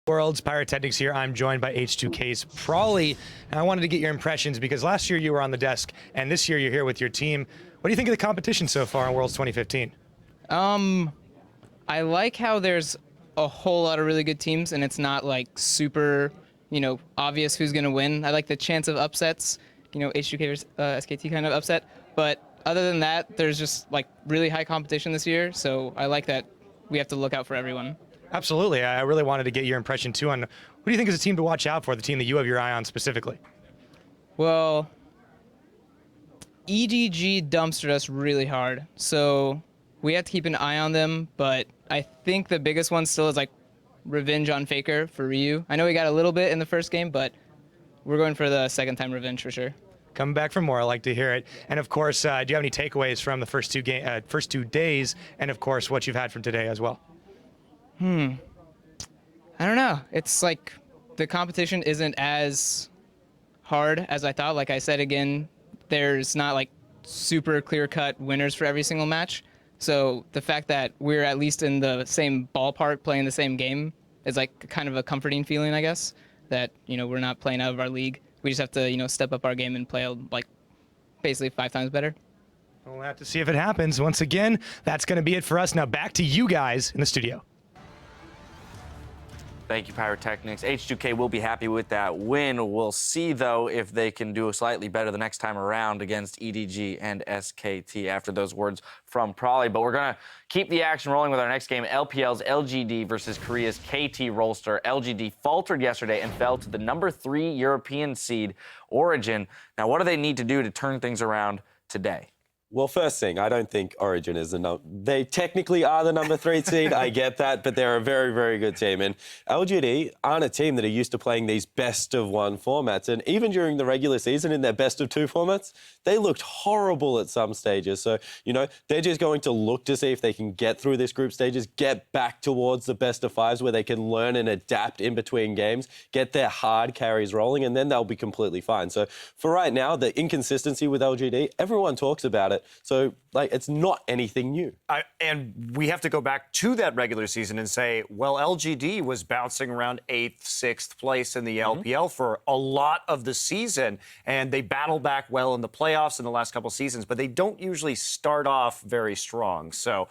World's Pyrotechnics here. I'm joined by H2K's Prawley, and I wanted to get your impressions because last year you were on the desk, and this year you're here with your team. What do you think of the competition so far in Worlds 2015? I like how there's a whole lot of really good teams, and it's not like super, obvious who's gonna win. I like the chance of upsets, H2K versus SKT kind of upset. But other than that, there's just like really high competition this year, so I like that we have to look out for everyone. Absolutely. I really wanted to get your impression too on who do you think is a team to watch out for, the team that you have your eye on specifically? Well, EDG dumpstered us really hard, so we have to keep an eye on them, but I think the biggest one still is like revenge on Faker for Ryu. I know we got a little bit in the first game, but we're going for the second time revenge for sure. Coming back for more, I like to hear it. And of course, do you have any takeaways from the first two days, and of course what you've had from today as well? I don't know. It's like the competition isn't as hard as I thought. Like I said again, there's not like super clear-cut winners for every single match. So the fact that we're at least in the same ballpark playing the same game is like kind of a comforting feeling, I guess, that, we're not playing out of our league. We just have to, step up our game and play like basically 5 times better. We'll have to see if it happens. Once again, that's going to be it for us. Now back to you guys in the studio. Thank you, Pyrotechnics. H2K will be happy with that win. We'll see, though, if they can do slightly better the next time around against EDG and SKT after those words from Prawley. But we're going to keep the action rolling with our next game, LPL's LGD versus Korea's KT Rolster. LGD faltered yesterday and fell to the number 3 European seed, Origin. Now, what do they need to do to turn things around today? Well, first thing, I don't think Origin is they technically are the number 3 seed. I get that, but they're a very, very good team. And LGD aren't a team that are used to playing these best-of-1 formats. And even during the regular season in their best-of-2 formats, they looked horrible at some stages. So, they're just going to look to see if they can get through this group stages, get back towards the best-of-5s where they can learn and adapt in between games, get their hard carries rolling, and then they'll be completely fine. So for right now, the inconsistency with LGD, everyone talks about it. So, it's not anything new. And we have to go back to that regular season and say, well, LGD was bouncing around 8th, 6th place in the LPL for a lot of the season, and they battled back well in the playoffs in the last couple seasons, but they don't usually start off very strong. So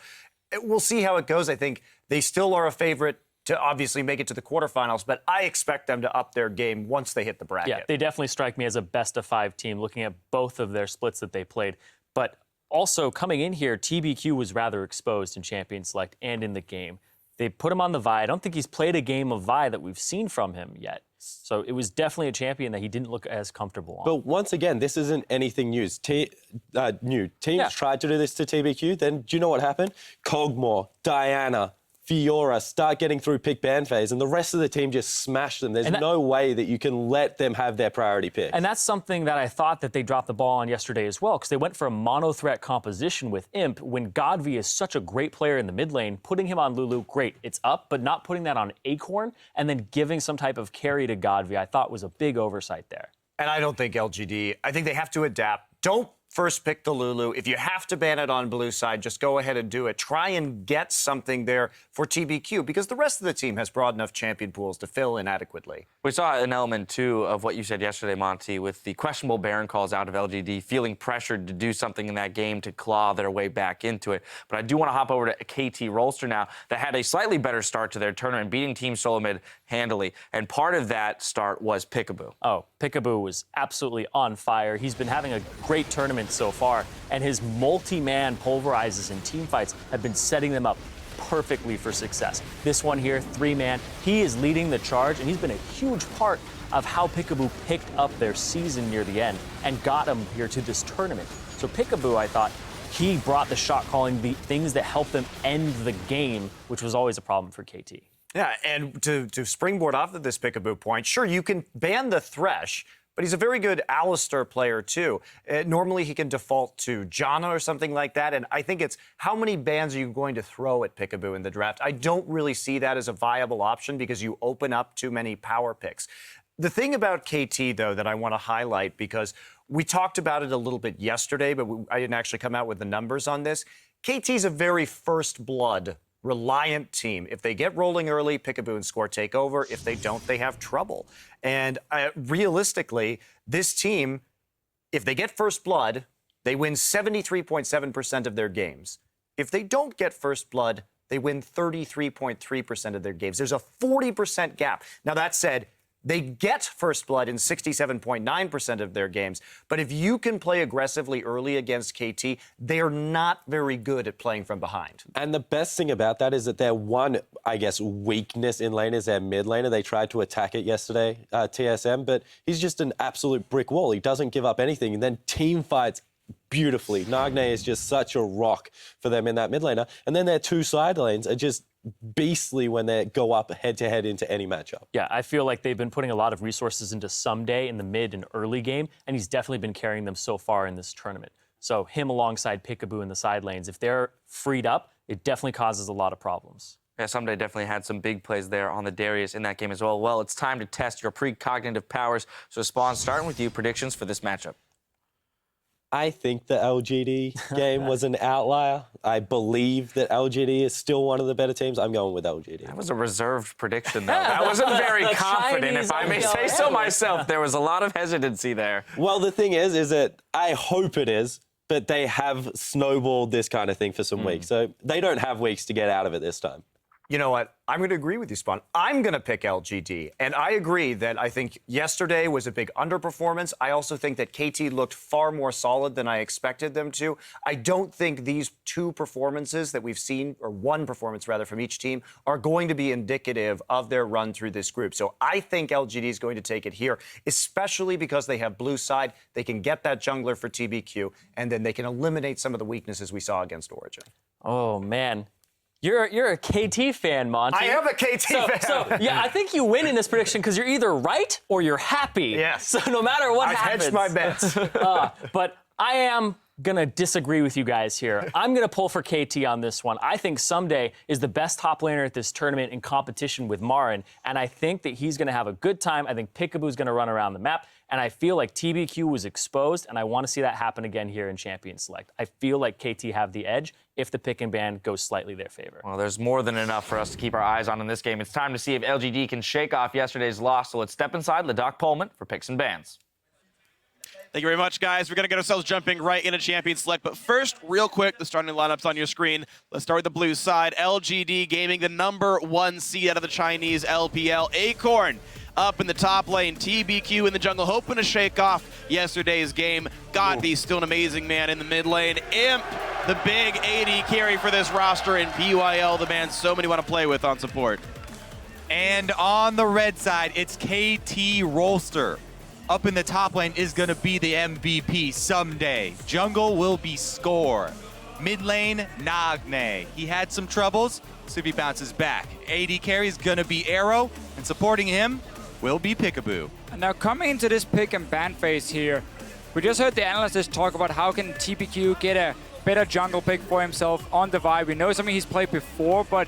we'll see how it goes. I think they still are a favorite to obviously make it to the quarterfinals, but I expect them to up their game once they hit the bracket. Yeah, they definitely strike me as a best-of-5 team looking at both of their splits that they played. But also, coming in here, TBQ was rather exposed in Champion Select and in the game. They put him on the Vi. I don't think he's played a game of Vi that we've seen from him yet. So it was definitely a champion that he didn't look as comfortable on. But once again, this isn't anything new. Teams tried to do this to TBQ, then do you know what happened? Cogmore, Diana, Fiora start getting through pick ban phase, and the rest of the team just smashed them. There's no way that you can let them have their priority pick. And that's something that I thought that they dropped the ball on yesterday as well, because they went for a mono-threat composition with Imp when Godvi is such a great player in the mid lane. Putting him on Lulu, great, it's up, but not putting that on Acorn and then giving some type of carry to Godvi, I thought was a big oversight there. And I don't think LGD, I think they have to adapt. Don't first pick the Lulu. If you have to ban it on blue side, just go ahead and do it. Try and get something there for TBQ because the rest of the team has broad enough champion pools to fill in adequately. We saw an element, too, of what you said yesterday, Monty, with the questionable Baron calls out of LGD, feeling pressured to do something in that game to claw their way back into it. But I do want to hop over to KT Rolster now that had a slightly better start to their tournament, beating Team Solomid handily. And part of that start was Peekaboo. Oh, Peekaboo was absolutely on fire. He's been having a great tournament so far, and his multi-man pulverizes in team fights have been setting them up perfectly for success. This one here, 3-man, he is leading the charge, and he's been a huge part of how Peekaboo picked up their season near the end and got them here to this tournament. So Peekaboo, I thought, he brought the shot calling, the things that helped them end the game, which was always a problem for KT. Yeah, and to springboard off of this Peekaboo point, sure, you can ban the Thresh, but he's a very good Alistar player, too. Normally, he can default to Janna or something like that, and I think it's how many bans are you going to throw at Peekaboo in the draft? I don't really see that as a viable option because you open up too many power picks. The thing about KT, though, that I want to highlight, because we talked about it a little bit yesterday, but I didn't actually come out with the numbers on this. KT's a very first blood reliant team. If they get rolling early, Peekaboo and Score take over. If they don't, they have trouble. And realistically, this team, if they get first blood, they win 73.7% of their games. If they don't get first blood, they win 33.3% of their games. There's a 40% gap. Now, that said, they get first blood in 67.9% of their games. But if you can play aggressively early against KT, they're not very good at playing from behind. And the best thing about that is that their one, I guess, weakness in lane is their mid laner. They tried to attack it yesterday, TSM, but he's just an absolute brick wall. He doesn't give up anything. And then team fights beautifully. Nagne is just such a rock for them in that mid laner. And then their two side lanes are just beastly when they go up head-to-head into any matchup. Yeah, I feel like they've been putting a lot of resources into Someday in the mid and early game, and he's definitely been carrying them so far in this tournament. So him alongside Peekaboo in the side lanes, if they're freed up, it definitely causes a lot of problems. Yeah, Someday definitely had some big plays there on the Darius in that game as well. Well, it's time to test your precognitive powers. So Spawn, starting with you, predictions for this matchup. I think the LGD game was an outlier. I believe that LGD is still one of the better teams. I'm going with LGD. That was a reserved prediction, though. That wasn't very confident, if I may say so myself. There was a lot of hesitancy there. Well, the thing is that I hope it is, but they have snowballed this kind of thing for some weeks. So they don't have weeks to get out of it this time. You know what? I'm going to agree with you, Spawn. I'm going to pick LGD. And I agree that I think yesterday was a big underperformance. I also think that KT looked far more solid than I expected them to. I don't think these two performances that we've seen, or one performance rather, from each team, are going to be indicative of their run through this group. So I think LGD is going to take it here, especially because they have blue side. They can get that jungler for TBQ, and then they can eliminate some of the weaknesses we saw against Origin. Oh, man. You're a KT fan, Monty. I am a KT fan. So, yeah, I think you win in this prediction because you're either right or you're happy. Yes. So no matter what happens. I've hedged my bets. But I am going to disagree with you guys here. I'm going to pull for KT on this one. I think Someday is the best top laner at this tournament in competition with Marin, and I think that he's going to have a good time. I think Peekaboo's going to run around the map, and I feel like TBQ was exposed, and I want to see that happen again here in Champion Select. I feel like KT have the edge if the pick and ban goes slightly their favor. Well, there's more than enough for us to keep our eyes on in this game. It's time to see if LGD can shake off yesterday's loss, so let's step inside Ladok Pullman for picks and bans. Thank you very much, guys. We're going to get ourselves jumping right into Champion Select. But first, real quick, the starting lineups on your screen. Let's start with the blue side. LGD Gaming, the #1 seed out of the Chinese LPL. Acorn up in the top lane. TBQ in the jungle, hoping to shake off yesterday's game. Godby, still an amazing man in the mid lane. Imp, the big AD carry for this roster. And BYL, the man so many want to play with on support. And on the red side, it's KT Rolster. Up in the top lane is going to be the MVP someday. Jungle will be Score. Mid lane, Nagne. He had some troubles, so if he bounces back. AD carry is going to be Arrow, and supporting him will be Peekaboo. And now coming into this pick and ban phase here, we just heard the analysts talk about how can TPQ get a better jungle pick for himself on the Vibe. We know something he's played before, but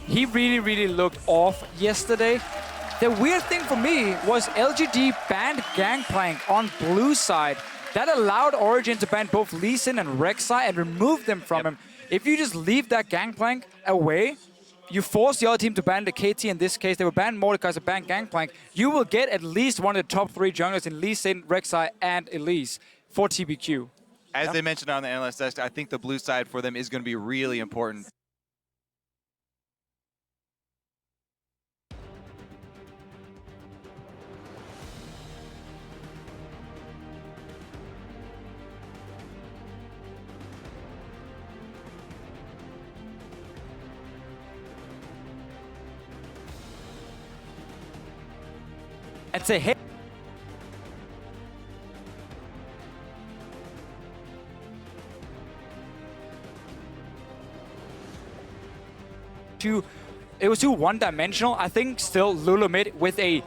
he really looked off yesterday. The weird thing for me was LGD banned Gangplank on blue side. That allowed Origin to ban both Lee Sin and Rek'Sai and remove them from him. If you just leave that Gangplank away, you force the other team to ban the KT. In this case, they will ban Mordekaiser to ban Gangplank. You will get at least one of the top 3 junglers in Lee Sin, Rek'Sai, and Elise for TBQ. As they mentioned on the analyst desk, I think the blue side for them is going to be really important. And say, hey. It was too one-dimensional. I think still Lulu mid with a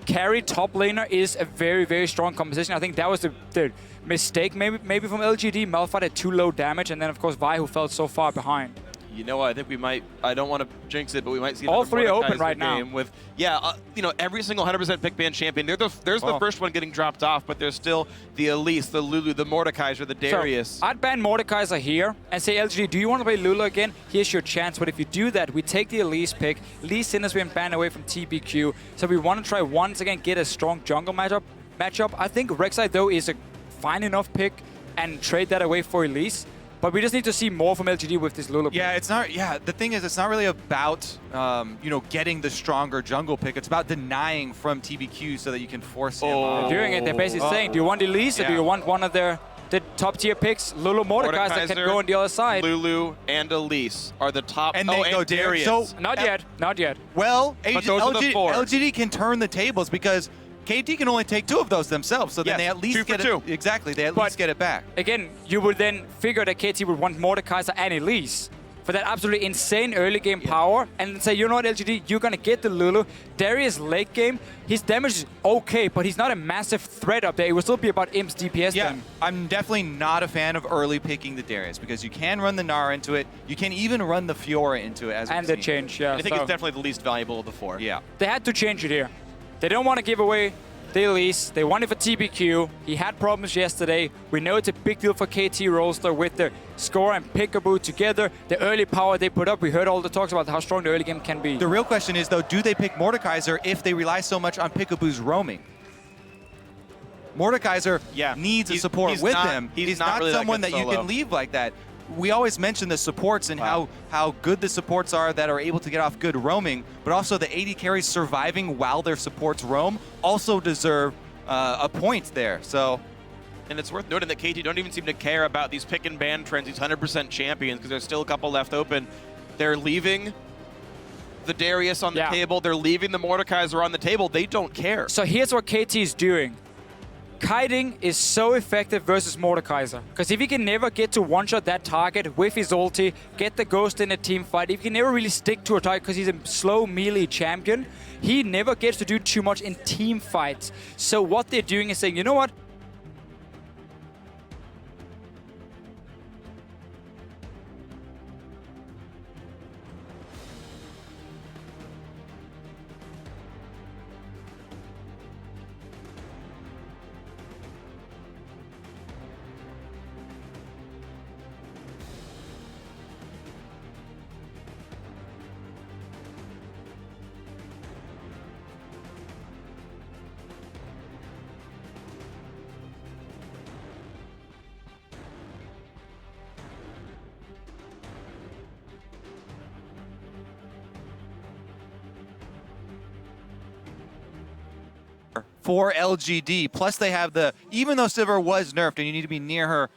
carry top laner is a very strong composition. I think that was the mistake maybe from LGD. Malphite had too low damage, and then of course Vi, who fell so far behind. You know, I think we might. I don't want to jinx it, but we might see All another three open Mordekaiser right now. game with, you know, every single 100% pick ban champion. There's the first one getting dropped off, but there's still the Elise, the Lulu, the Mordekaiser, the Darius. So I'd ban Mordekaiser here and say, LGD, do you want to play Lulu again? Here's your chance. But if you do that, we take the Elise pick. Lee Sin has been banned away from TPQ. So we want to try once again get a strong jungle matchup. I think Rek'Sai, though, is a fine enough pick and trade that away for Elise. But we just need to see more from LGD with this Lulu pick. Yeah, it's not. Yeah, the thing is, it's not really about you know, getting the stronger jungle pick. It's about denying from TBQ so that you can force him. They're doing it. They're basically saying, do you want Elise or do you want one of the top tier picks? Lulu Mordekaiser that can go on the other side. Lulu and Elise are the top. And they go Darius. So Not yet. well, But those are the four. LGD can turn the tables because KT can only take 2 of those themselves. So then Yes, they at least 2 for get 2. it. Exactly, they at But- least get it back. Again, you would then figure that KT would want Mordekaiser and Elise for that absolutely insane early game power, and then say, you know what, LGD, you're gonna get the Lulu. Darius late game, his damage is okay, but he's not a massive threat up there. It will still be about Imp's DPS Yeah, then. I'm definitely not a fan of early picking the Darius because you can run the Gnar into it. You can even run the Fiora into it as And we've the seen. change, yeah. I think so it's definitely the least valuable of the 4. Yeah. they had to change it here. They don't want to give away the Elise. They want it for TBQ. He had problems yesterday. We know it's a big deal for KT Rolster with the Score and Peekaboo together. The early power they put up. We heard all the talks about how strong the early game can be. The real question is, though, do they pick Mordekaiser if they rely so much on Peekaboo's roaming? Mordekaiser needs a support he's with not- him. he's not really that someone good that you solo. can leave like that. We always mention the supports and how good the supports are that are able to get off good roaming, but also the AD carries surviving while their supports roam also deserve a point there. So, And it's worth noting that KT don't even seem to care about these pick and ban trends, these 100% champions, because there's still a couple left open. They're leaving the Darius on the table. They're leaving the Mordekaiser on the table. They don't care. So here's what KT is doing. Kiting is so effective versus Mordekaiser. Because if he can never get to one-shot that target with his ulti, get the ghost in a team fight, if he can never really stick to a target because he's a slow melee champion, he never gets to do too much in team fights. So what they're doing is saying, you know what? for LGD. Plus they have the, even though Sivir was nerfed and you need to be near her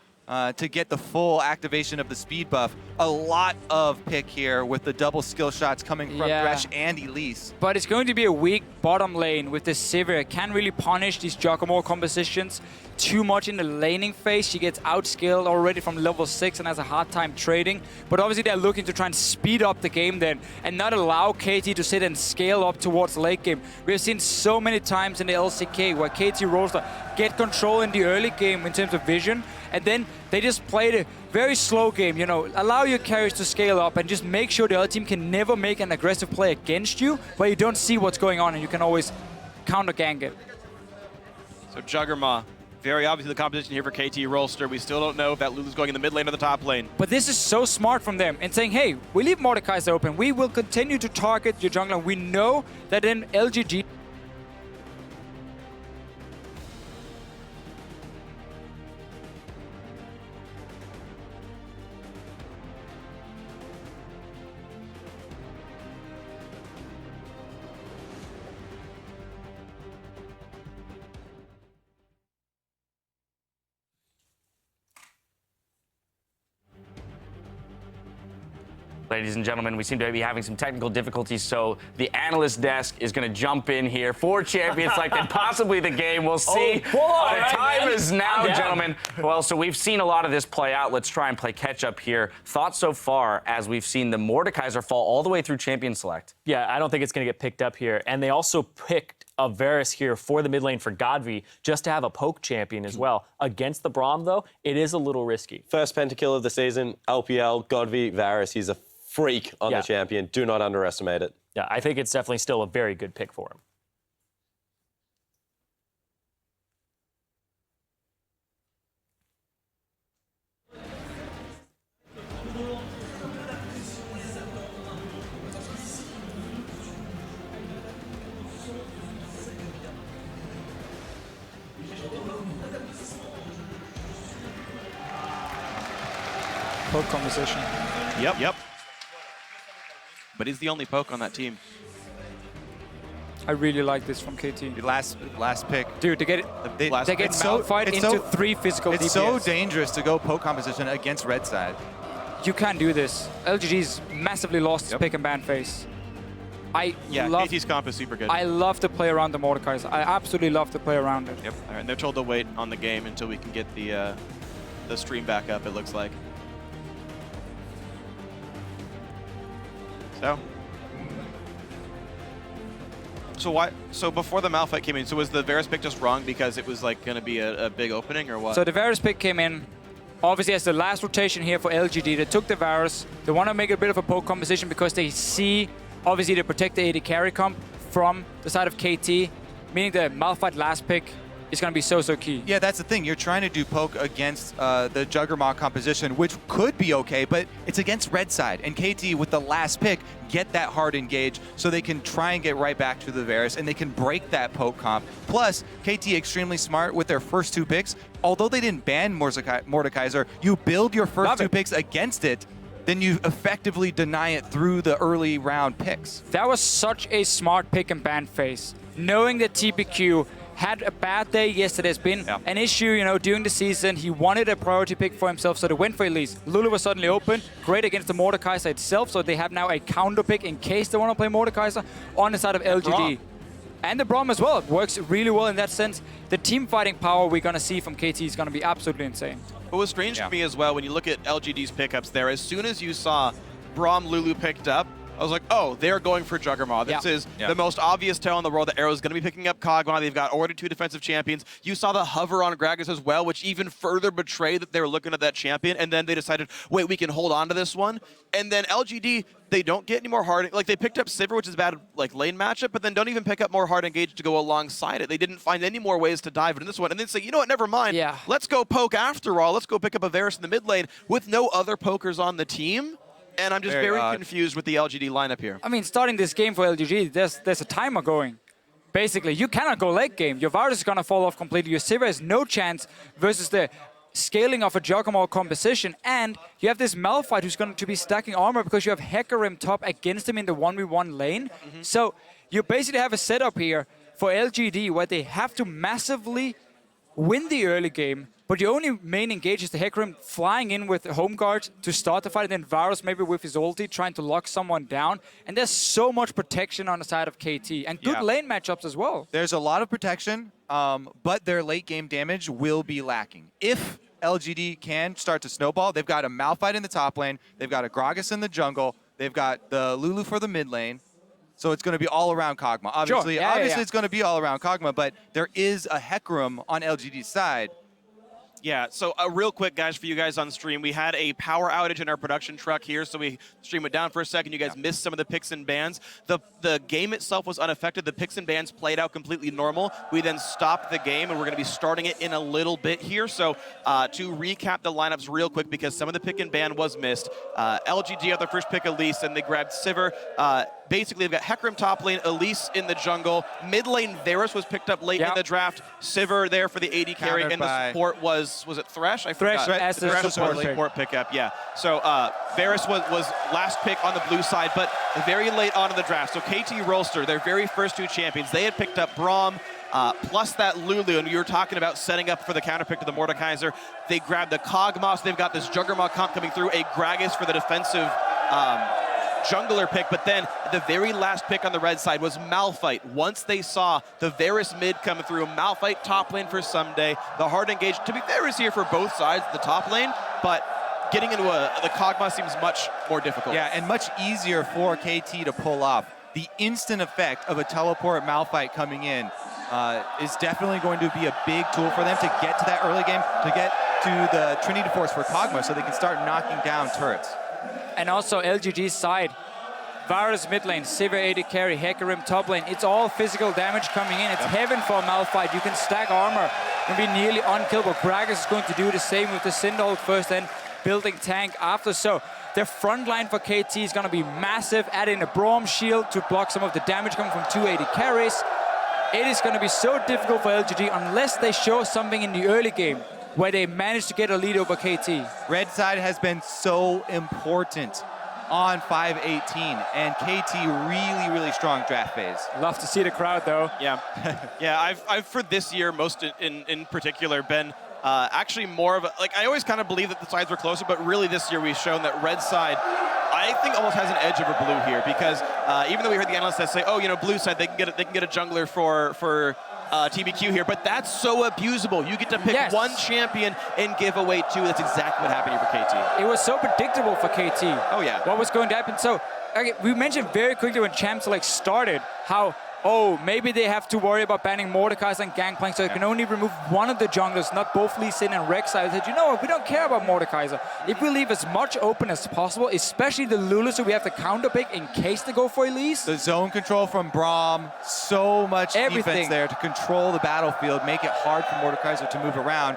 to get the full activation of the speed buff, a lot of pick here with the double skill shots coming from Thresh and Elise. But it's going to be a weak bottom lane with this Sivir. Can't really punish these Giacomo compositions too much in the laning phase. She gets outskilled already from level 6 and has a hard time trading. But obviously they're looking to try and speed up the game then and not allow KT to sit and scale up towards late game. We have seen so many times in the LCK where KT Rolster get control in the early game in terms of vision, and then they just played a very slow game, you know, allow your carries to scale up and just make sure the other team can never make an aggressive play against you where you don't see what's going on and you can always counter gank it. So Juggernaut, very obviously the competition here for KT Rolster. We still don't know if that Lulu's going in the mid lane or the top lane. But this is so smart from them in saying, hey, we leave Mordekaiser open. We will continue to target your jungler. We know that in LGD, Ladies and gentlemen, we seem to be having some technical difficulties, so the analyst desk is going to jump in here for Champions Select and possibly the game. We'll see. The time is now, gentlemen. Well, so we've seen a lot of this play out. Let's try and play catch-up here. Thoughts so far as we've seen the Mordekaiser fall all the way through Champion Select? Yeah, I don't think it's going to get picked up here. And they also picked a Varus here for the mid lane for Godvi just to have a poke champion as well. Against the Braum, though, it is a little risky. First pentakill of the season, LPL, Godvi, Varus. He's a freak on the champion. Do not underestimate it. Yeah, I think it's definitely still a very good pick for him. Poke composition. Yep. But he's the only poke on that team. I really like this from KT. Last pick. Dude, they get Malphite into 3 physical DPS. It's so dangerous to go poke composition against red side. You can't do this. LGD's massively lost his pick and ban phase. KT's comp is super good. I love to play around the Mordekaiser. I absolutely love to play around it. Yep. All right, and they're told to wait on the game until we can get the stream back up, it looks like. So before the Malphite came in, so was the Varus pick just wrong because it was like going to be a big opening or what? So the Varus pick came in, obviously as the last rotation here for LGD. They took the Varus. They want to make a bit of a poke composition because they see, obviously, they protect the AD carry comp from the side of KT, meaning the Malphite last pick is going to be so key. Yeah, that's the thing. You're trying to do poke against the Juggernaut composition, which could be okay, but it's against red side. And KT, with the last pick, get that hard engage so they can try and get right back to the Varus, and they can break that poke comp. Plus, KT extremely smart with their first 2 picks. Although they didn't ban Mordekaiser, you build your first 2 picks against it, then you effectively deny it through the early round picks. That was such a smart pick and ban phase. Knowing that TPQ had a bad day yesterday. There's been an issue, during the season. He wanted a priority pick for himself, so they went for Elise. Lulu was suddenly open. Great against the Mordekaiser itself, so they have now a counter pick in case they want to play Mordekaiser on the side of LGD. And the Braum as well. It works really well in that sense. The team fighting power we're going to see from KT is going to be absolutely insane. What was strange to me as well, when you look at LGD's pickups there, as soon as you saw Braum Lulu picked up, I was like, oh, they're going for Juggernaut. This is the most obvious tell in the world that Arrow's going to be picking up Kog'Maw. They've got already 2 defensive champions. You saw the hover on Gragas as well, which even further betrayed that they were looking at that champion. And then they decided, wait, we can hold on to this one. And then LGD, they don't get any more hard. Like, they picked up Sivir, which is a bad lane matchup, but then don't even pick up more hard engage to go alongside it. They didn't find any more ways to dive into this one. And then say, you know what, never mind. Let's go poke after all. Let's go pick up a Varus in the mid lane with no other pokers on the team. And I'm just very confused with the LGD lineup here. I mean, starting this game for LGD, there's a timer going. Basically, you cannot go late game. Your Varus is going to fall off completely. Your Sivir has no chance versus the scaling of a Juggernaut composition. And you have this Malphite who's going to be stacking armor because you have Hecarim top against him in the 1v1 lane. So you basically have a setup here for LGD where they have to massively win the early game, but your only main engage is the Hecarim flying in with the home guard to start the fight, and then Varus maybe with his ulti trying to lock someone down. And there's so much protection on the side of KT, and good lane matchups as well. There's a lot of protection, but their late game damage will be lacking. If LGD can start to snowball, they've got a Malphite in the top lane, they've got a Gragas in the jungle, they've got the Lulu for the mid lane. So it's going to be all around Kog'Maw. Obviously, it's going to be all around Kog'Maw, but there is a Hecarim on LGD's side. Yeah, so real quick, guys, for you guys on stream, we had a power outage in our production truck here, so we stream it down for a second. You guys missed some of the picks and bans. The game itself was unaffected. The picks and bans played out completely normal. We then stopped the game, and we're going to be starting it in a little bit here. So to recap the lineups real quick, because some of the pick and ban was missed, LGD had their first pick, Elise, and they grabbed Sivir. Basically, they've got Hecarim top lane, Elise in the jungle. Mid lane, Varus was picked up late in the draft. Sivir there for the AD carry, and the support was it Thresh? I forgot. Thresh as the support pickup, yeah. So Varus was last pick on the blue side, but very late on in the draft. So KT Rolster, their very first 2 champions, they had picked up Braum, plus that Lulu, and you were talking about setting up for the counter pick to the Mordekaiser. They grabbed the Kog'Maw, so they've got this Juggernaut comp coming through, a Gragas for the defensive jungler pick, but then the very last pick on the red side was Malphite. Once they saw the Varus mid coming through, Malphite top lane for Someday. The hard engage, to be fair, is here for both sides of the top lane, but getting into the Kog'Maw seems much more difficult. Yeah, and much easier for KT to pull off. The instant effect of a teleport Malphite coming in is definitely going to be a big tool for them to get to that early game, to get to the Trinity Force for Kog'Maw so they can start knocking down turrets. And also LGD's side. Varus mid lane, Sivir AD carry, Hecarim top lane. It's all physical damage coming in. It's heaven for a Malphite. You can stack armor and be nearly unkillable. Gragas is going to do the same with the Syndicate first, then building tank after. So their front line for KT is going to be massive. Add in a Braum shield to block some of the damage coming from 2 AD carries. It is going to be so difficult for LGD unless they show something in the early game where they manage to get a lead over KT. Red side has been so important on 5-18, and KT really strong draft phase. Love to see the crowd though. Yeah, yeah. I've for this year most in particular been actually more of a, like, I always kind of believe that the sides were closer, but really this year we've shown that red side, I think, almost has an edge over blue here, because even though we heard the analysts that say, oh, you know, blue side they can get a jungler for TBQ here, but that's so abusable. You get to pick one champion and give away 2. That's exactly what happened here for KT. It was so predictable for KT. Oh yeah. What was going to happen? So okay, we mentioned very quickly when Champ Select started how, oh, maybe they have to worry about banning Mordekaiser and Gangplank, so they can only remove one of the junglers, not both Lee Sin and Rek'Sai. I said, you know what, we don't care about Mordekaiser. If we leave as much open as possible, especially the Lulu, so we have to counter pick in case they go for Elise. The zone control from Braum, so much defense there to control the battlefield, make it hard for Mordekaiser to move around.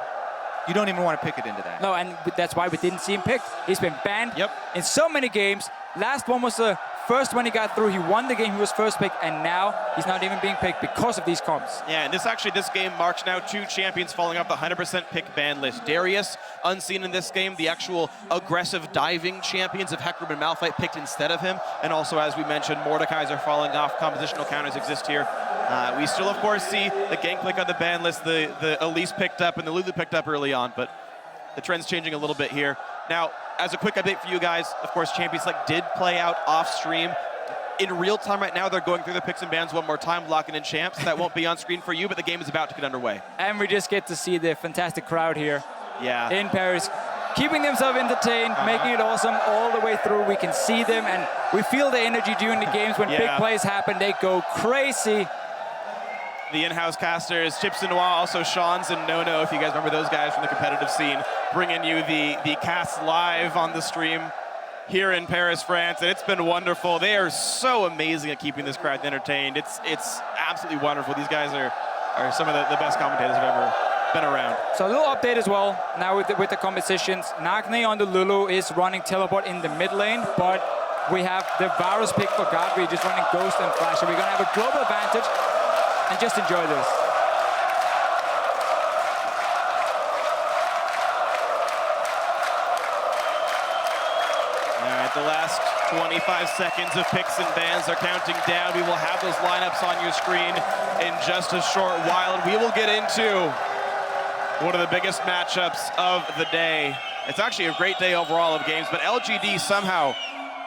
You don't even want to pick it into that. No, and that's why we didn't see him picked. He's been banned in so many games. Last one was the first one he got through. He won the game, he was first pick, and now he's not even being picked because of these comps. Yeah, and this game marks now 2 champions falling off the 100% pick ban list. Darius, unseen in this game, the actual aggressive diving champions of Hecarim and Malphite picked instead of him. And also, as we mentioned, Mordekaiser falling off. Compositional counters exist here. We still, of course, see the Gangplank on the ban list, the Elise picked up and the Lulu picked up early on, but the trend's changing a little bit here. Now, as a quick update for you guys, of course, Champions Select did play out off stream. In real time right now, they're going through the picks and bans one more time, locking in champs. That won't be on screen for you, but the game is about to get underway. And we just get to see the fantastic crowd here in Paris, keeping themselves entertained, making it awesome all the way through. We can see them, and we feel the energy during the games. When big plays happen, they go crazy. The in-house casters, Chips and Noir, also Sean's and No-No, if you guys remember those guys from the competitive scene, bringing you the cast live on the stream here in Paris, France, and it's been wonderful. They are so amazing at keeping this crowd entertained. It's absolutely wonderful. These guys are some of the best commentators I've ever been around. So a little update as well, now with the compositions. Nagne on the Lulu is running teleport in the mid lane, but we have the Varus pick for Godfrey just running Ghost and Flash, so we're gonna have a global advantage. And just enjoy this. All right, the last 25 seconds of picks and bans are counting down. We will have those lineups on your screen in just a short while, and we will get into one of the biggest matchups of the day. It's actually a great day overall of games, but LGD somehow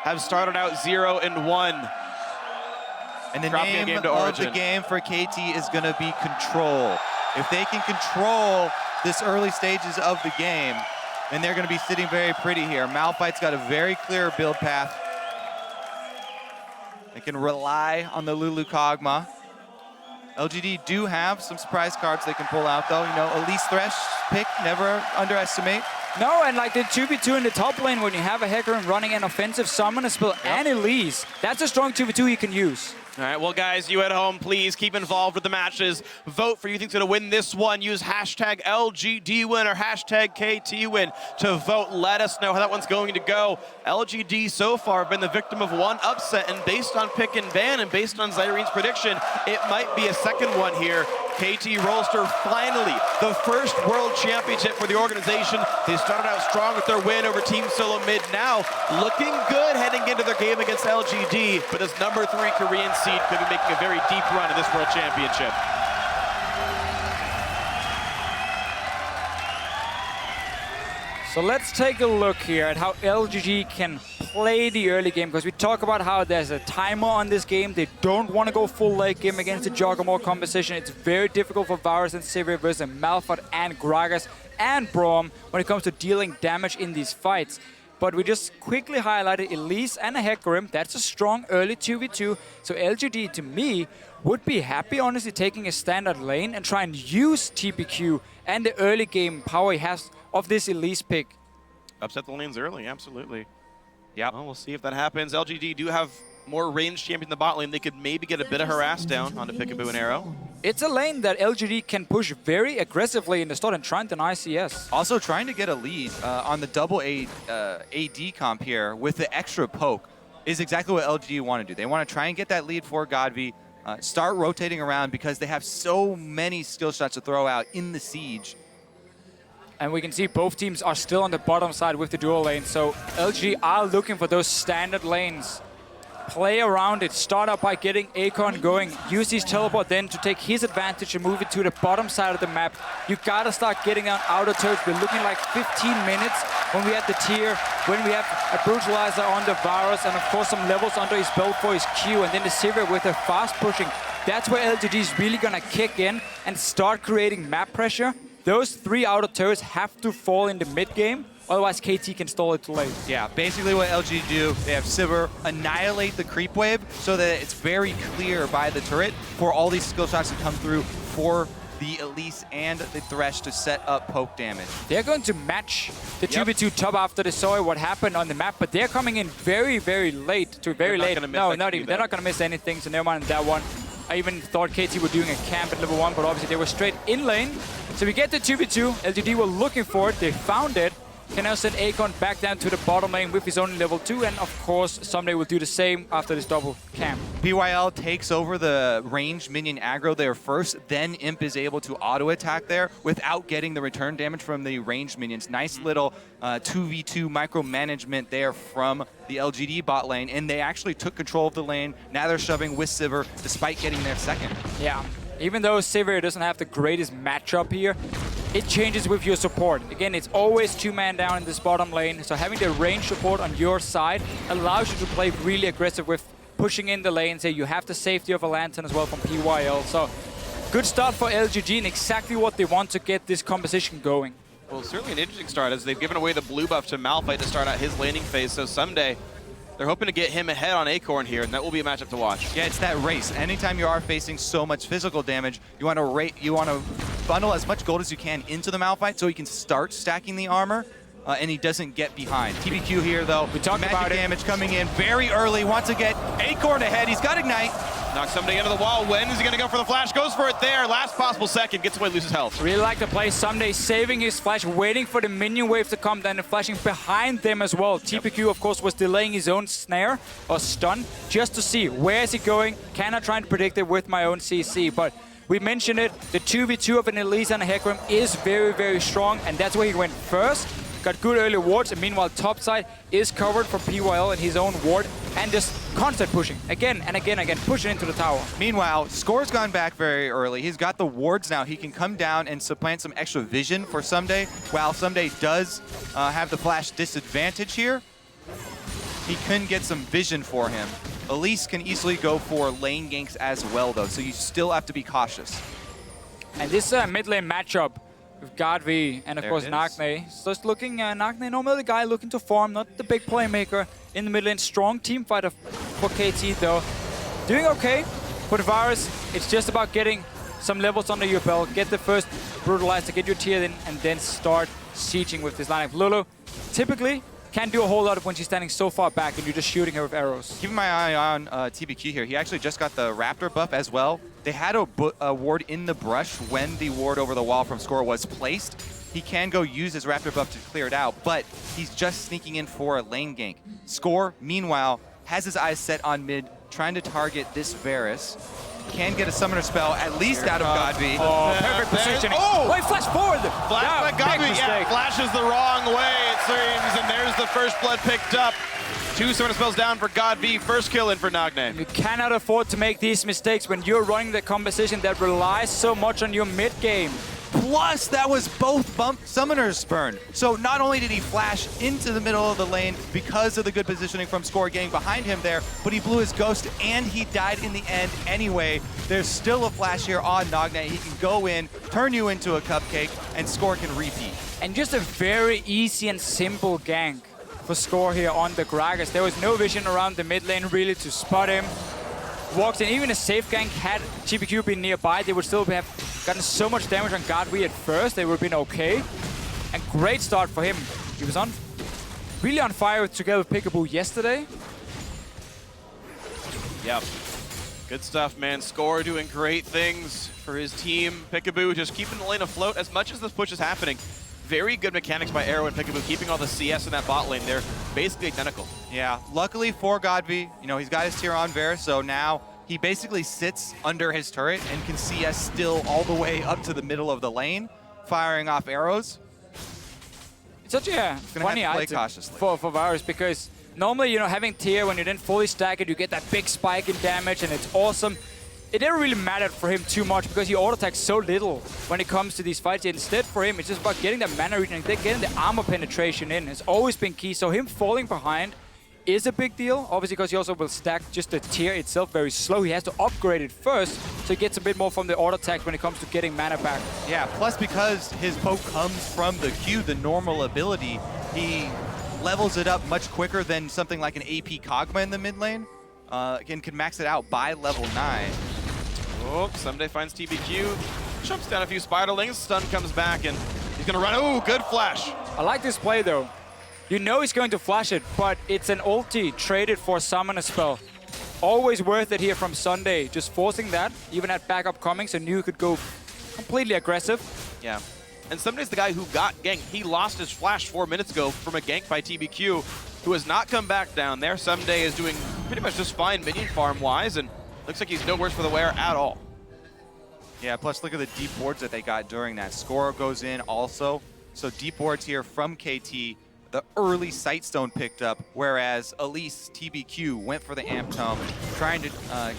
have started out 0-1. And the name of the game for KT is going to be control. If they can control this early stages of the game, then they're going to be sitting very pretty here. Malphite's got a very clear build path. They can rely on the Lulu Kog'Maw. LGD do have some surprise cards they can pull out, though. You know, Elise Thresh pick, never underestimate. No, and like the 2v2 in the top lane, when you have a Hecarim running an offensive summoner spell and Elise, that's a strong 2v2 you can use. All right, well, guys, you at home, please keep involved with the matches. Vote for who you think's going to win this one. Use hashtag LGDWin or hashtag KTWin to vote. Let us know how that one's going to go. LGD so far have been the victim of one upset, and based on pick and ban and based on Zyreen's prediction, it might be a second one here. KT Rolster finally the first world championship for the organization. They started out strong with their win over Team Solo Mid. Now looking good heading into their game against LGD, but this number 3 Korean seed could be making a very deep run in this world championship. So let's take a look here at how LGD can play the early game, because we talk about how there's a timer on this game. They don't want to go full late game against the Juggernaut composition. It's very difficult for Varus and Sivir versus Malphite and Gragas and Braum when it comes to dealing damage in these fights. But we just quickly highlighted Elise and a Hecarim. That's a strong early 2v2. So LGD, to me, would be happy, honestly, taking a standard lane and try and use TPQ and the early game power he has of this Elise pick. Upset the lanes early, absolutely. Yep. Well, we'll see if that happens. LGD do have more ranged champion in the bot lane. They could maybe get a bit of harass down onto Peekaboo and Arrow. It's a lane that LGD can push very aggressively in the start and try and deny CS. Also trying to get a lead on the double AD comp here with the extra poke is exactly what LGD want to do. They want to try and get that lead for Godby, start rotating around because they have so many skill shots to throw out in the siege. And we can see both teams are still on the bottom side with the dual lane. So LGD are looking for those standard lanes. Play around it, start out by getting Acorn going, use his teleport then to take his advantage and move it to the bottom side of the map. You gotta start getting on outer turrets. We're looking like 15 minutes when we have the tier, when we have a brutalizer on the Varus, and of course some levels under his belt for his Q, and then the Sivir with a fast pushing. That's where LGD is really gonna kick in and start creating map pressure. Those 3 outer turrets have to fall in the mid game. Otherwise, KT can stall it too late. Yeah, basically what LG do, they have Sivir annihilate the creep wave so that it's very clear by the turret for all these skill shots to come through for the Elise and the Thresh to set up poke damage. They're going to match the 2v2 top after they saw what happened on the map, but they're coming in very, very late. No, not even. They're not going to miss anything, so never mind that one. I even thought KT were doing a camp at level 1, but obviously they were straight in lane. So we get the 2v2. LGD were looking for it. They found it. Can now send Acorn back down to the bottom lane with his own level 2, and of course, Someday will do the same after this double camp. PYL takes over the ranged minion aggro there first, then Imp is able to auto-attack there without getting the return damage from the ranged minions. Nice little 2v2 micromanagement there from the LGD bot lane, and they actually took control of the lane. Now they're shoving with Sivir despite getting their second. Yeah, even though Sivir doesn't have the greatest matchup here, it changes with your support. Again, it's always 2-man down in this bottom lane, so having the range support on your side allows you to play really aggressive with pushing in the lane. Say you have the safety of a lantern as well from PYL. So good start for LGD and exactly what they want to get this composition going. Well, certainly an interesting start as they've given away the blue buff to Malphite to start out his laning phase. So someday they're hoping to get him ahead on Acorn here, and that will be a matchup to watch. Yeah, it's that race. Anytime you are facing so much physical damage, you want to bundle as much gold as you can into the Malphite so he can start stacking the armor, and he doesn't get behind. TBQ here, though. We talked Magic about it. damage coming in very early. Wants to get Acorn ahead. He's got Ignite. Knocks somebody into the wall. When is he going to go for the flash? Goes for it there. Last possible second. Gets away, loses health. Really like the play. Someday saving his flash, waiting for the minion wave to come down and flashing behind them as well. TPQ, of course, was delaying his own snare or stun just to see where is he going. Cannot try and predict it with my own CC, but we mentioned it. The 2v2 of an Elise and a Hecarim is very, very strong, and that's where he went first. Got good early wards, and meanwhile, top side is covered from PYL and his own ward, and just constant pushing again and again, pushing into the tower. Meanwhile, Score's gone back very early. He's got the wards now. He can come down and supplant some extra vision for Someday. While Someday does have the flash disadvantage here, he can get some vision for him. Elise can easily go for lane ganks as well, though, so you still have to be cautious. And this mid lane matchup with Godby and of There course it is. Nagne. Just looking, Nagne, normally the guy looking to farm, not the big playmaker in the mid lane. Strong team fighter for KT though. Doing okay. For the Varus, it's just about getting some levels under your belt, get the first brutalizer, get your tier in, and then start sieging with this lineup. Lulu typically can't do a whole lot when she's standing so far back and you're just shooting her with arrows. Keeping my eye on TBQ here. He actually just got the Raptor buff as well. They had a ward in the brush when the ward over the wall from Score was placed. He can go use his Raptor buff to clear it out, but he's just sneaking in for a lane gank. Score, meanwhile, has his eyes set on mid, trying to target this Varus. Can get a summoner spell, at least out of Godby. Oh, perfect positioning. Oh! Wait, flash forward! Flash Yeah, by Godby. big Yeah, mistake. flashes the wrong way, it seems, and there's the first blood picked up. 2 summoner spells down for Godby. First kill in for Nagne. You cannot afford to make these mistakes when you're running the composition that relies so much on your mid game. Plus, that was both bump summoners burn. So not only did he flash into the middle of the lane because of the good positioning from Score getting behind him there, but he blew his ghost and he died in the end anyway. There's still a flash here on Nagne. He can go in, turn you into a cupcake, and Score can repeat. And just a very easy and simple gank for Score here on the Gragas. There was no vision around the mid lane really to spot him. Walked in, even a safe gank had GPQ been nearby, they would still have gotten so much damage on Godby at first, they would have been okay. And great start for him. He was on really on fire together with Peekaboo yesterday. Yep. Good stuff, man. Score doing great things for his team. Peekaboo just keeping the lane afloat as much as this push is happening. Very good mechanics by Arrow and Peekaboo, keeping all the CS in that bot lane. They're basically identical. Yeah, luckily for Godby, you know, he's got his tier on Bear, so now he basically sits under his turret and can CS still all the way up to the middle of the lane, firing off arrows. It's such a funny have to play item cautiously. for Varus, because normally, you know, having tier, when you didn't fully stack it, you get that big spike in damage, and it's awesome. It never really mattered for him too much because he auto-attacks so little when it comes to these fights. Instead, for him, it's just about getting that mana regen and getting the armor penetration in. It's always been key. So him falling behind is a big deal, obviously, because he also will stack just the tier itself very slow. He has to upgrade it first, so he gets a bit more from the auto-attack when it comes to getting mana back. Yeah, plus because his poke comes from the Q, the normal ability, he levels it up much quicker than something like an AP Kog'Maw in the mid lane, and can max it out by level 9. Oh, Someday finds TBQ, jumps down a few spiderlings, stun comes back, and he's gonna run. Oh, good flash. I like this play, though. You know he's going to flash it, but it's an ulti traded for a summoner spell. Always worth it here from Sunday, just forcing that, even at backup coming, so New could go completely aggressive. Yeah. And Someday's the guy who got ganked. He lost his flash 4 minutes ago from a gank by TBQ, who has not come back down there. Someday is doing pretty much just fine minion farm-wise, and looks like he's no worse for the wear at all. Yeah, plus look at the deep wards that they got during that. Score goes in also. So deep wards here from KT. The early Sightstone picked up, whereas Elise TBQ went for the Amp Tome, trying to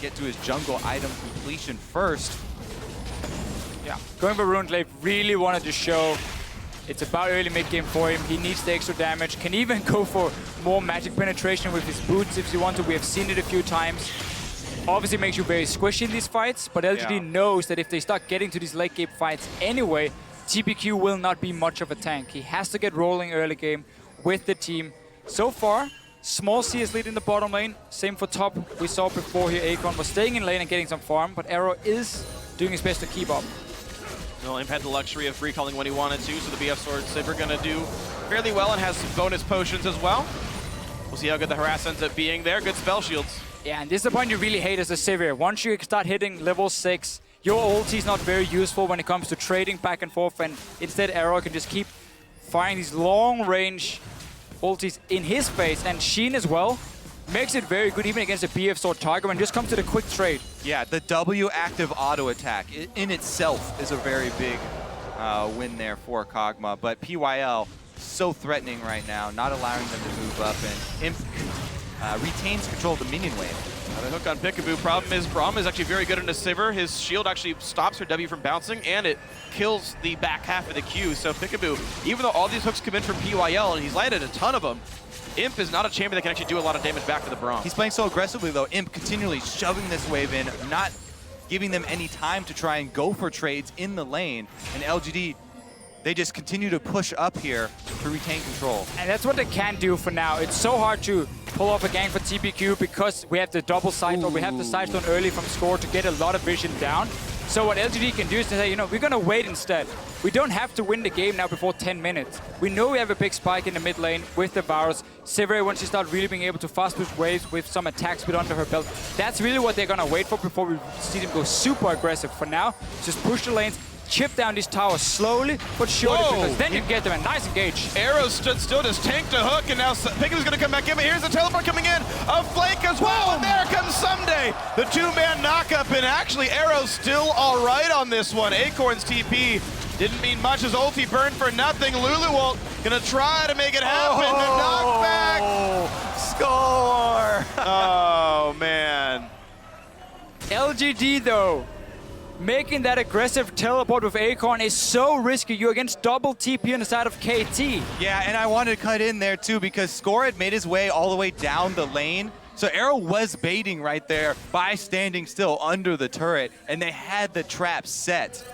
get to his jungle item completion first. Yeah, going for Runeglaive really wanted to show it's about early mid-game for him. He needs the extra damage. Can even go for more magic penetration with his boots if you want to. We have seen it a few times. Obviously makes you very squishy in these fights, but LGD knows that if they start getting to these late game fights anyway, TBQ will not be much of a tank. He has to get rolling early game with the team. So far, small CS lead in the bottom lane. Same for top. We saw before here Akon was staying in lane and getting some farm, but Arrow is doing his best to keep up. Well, Imp had the luxury of recalling when he wanted to, so the BF Sword Sivir gonna do fairly well and has some bonus potions as well. We'll see how good the harass ends up being there. Good spell shields. Yeah, and this is the point you really hate as a Sivir. Once you start hitting level 6, your ulti is not very useful when it comes to trading back and forth, and instead Arrow can just keep firing these long-range ultis in his face, and Sheen as well makes it very good even against a BF Sword target when it just comes to the quick trade. Yeah, the W active auto attack in itself is a very big win there for Kog'Maw, but PYL so threatening right now, not allowing them to move up, and Imp retains control of the minion wave. The hook on Peekaboo. Problem is Braum is actually very good in a Sivir. His shield actually stops her W from bouncing, and it kills the back half of the Q. So Peekaboo, even though all these hooks come in from PYL, and he's landed a ton of them, Imp is not a champion that can actually do a lot of damage back to the Braum. He's playing so aggressively, though. Imp continually shoving this wave in, not giving them any time to try and go for trades in the lane. And LGD, they just continue to push up here to retain control. And that's what they can do for now. It's so hard to pull off a gank for TBQ because we have the double sight, or we have the Sightstone early from Score to get a lot of vision down. So what LGD can do is to say, you know, we're going to wait instead. We don't have to win the game now before 10 minutes. We know we have a big spike in the mid lane with the Varus. Sivir, once she starts really being able to fast push waves with some attack speed under her belt, that's really what they're going to wait for before we see them go super aggressive. For now, just push the lanes, chip down these towers slowly but surely, because then you get them a nice engage. Arrow stood still, just tanked a hook, and now Peekaboo's gonna come back in, but here's the teleport coming in, a flank as well, and there comes Someday. The two-man knockup, and actually Arrow's still all right on this one. Acorn's TP didn't mean much, his ulti burned for nothing. Luluwalt gonna try to make it happen, the knockback. Score! Oh, man. LGD though, making that aggressive teleport with Acorn is so risky. You're against double TP on the side of KT. Yeah, and I wanted to cut in there too because Score had made his way all the way down the lane. So Arrow was baiting right there by standing still under the turret, and they had the trap set.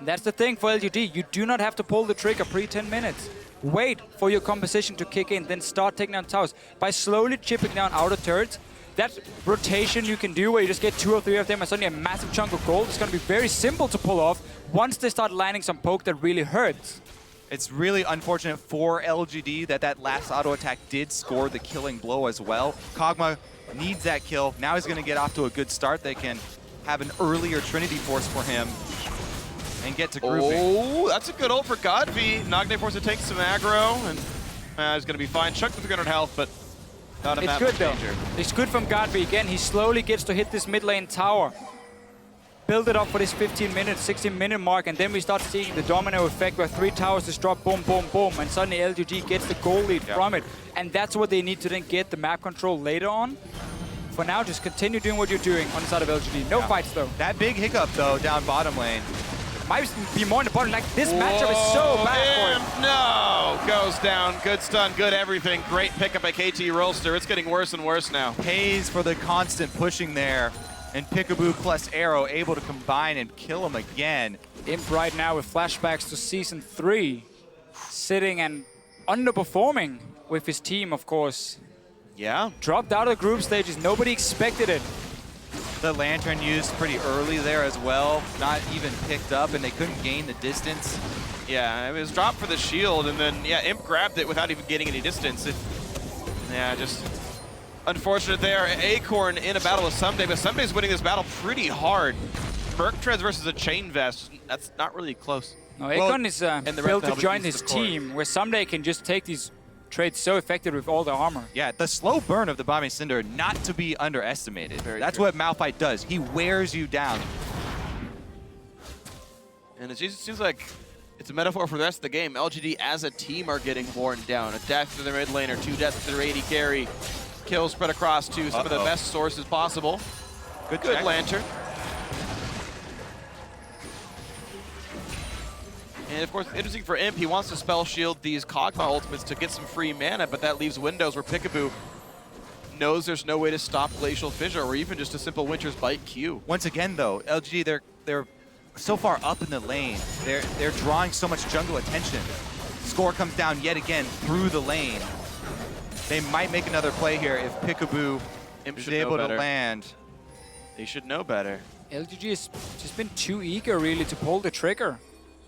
That's the thing for LGD. You do not have to pull the trigger pre-10 minutes. Wait for your composition to kick in, then start taking down towers. By slowly chipping down outer turrets, that rotation you can do where you just get 2 or 3 of them and suddenly a massive chunk of gold is going to be very simple to pull off once they start landing some poke that really hurts. It's really unfortunate for LGD that last auto attack did score the killing blow as well. Kog'Maw needs that kill. Now he's going to get off to a good start. They can have an earlier Trinity Force for him and get to grouping. Oh, that's a good ult for Godby. Nagne forced to take some aggro, and he's going to be fine. Chuck with 300 health, but not in It's that good much though. danger. It's good from Godby. Again, he slowly gets to hit this mid lane tower. Build it up for this 15-minute, 16-minute mark, and then we start seeing the domino effect where 3 towers just drop, boom, boom, boom, and suddenly LGD gets the goal lead from it. And that's what they need to then get the map control later on. For now, just continue doing what you're doing on the side of LGD. No fights though. That big hiccup though down bottom lane. Might be more in the bottom. Like, this matchup is so bad for him. No, goes down. Good stun, good everything. Great pickup by KT Rolster. It's getting worse and worse now. Pays for the constant pushing there. And Peekaboo plus Arrow able to combine and kill him again. Imp right now with flashbacks to Season 3. Sitting and underperforming with his team, of course. Yeah. Dropped out of the group stages. Nobody expected it. The Lantern used pretty early there as well. Not even picked up, and they couldn't gain the distance. Yeah, it was dropped for the shield, and then, yeah, Imp grabbed it without even getting any distance. Yeah, just unfortunate there. Acorn in a battle with Someday, but Someday's winning this battle pretty hard. Merc Treads versus a Chain Vest, that's not really close. No, Acorn is and the built rest to of join the his core. team, where Someday can just take these trades so effective with all the armor. Yeah, the slow burn of the Bombing Cinder not to be underestimated. That's true. what Malphite does. He wears you down. And it just seems like it's a metaphor for the rest of the game. LGD as a team are getting worn down. A death to their mid laner, 2 deaths to their AD carry. Kills spread across to some of the best sources possible. Good check. Lantern. And of course, interesting for Imp, he wants to spell shield these Kog'Maw ultimates to get some free mana, but that leaves windows where Peekaboo knows there's no way to stop Glacial Fissure or even just a simple Winter's Bite Q. Once again, though, LG they're so far up in the lane. They're drawing so much jungle attention. Score comes down yet again through the lane. They might make another play here if Peekaboo Imp is should know able to better. land. They should know better. LGG has just been too eager, really, to pull the trigger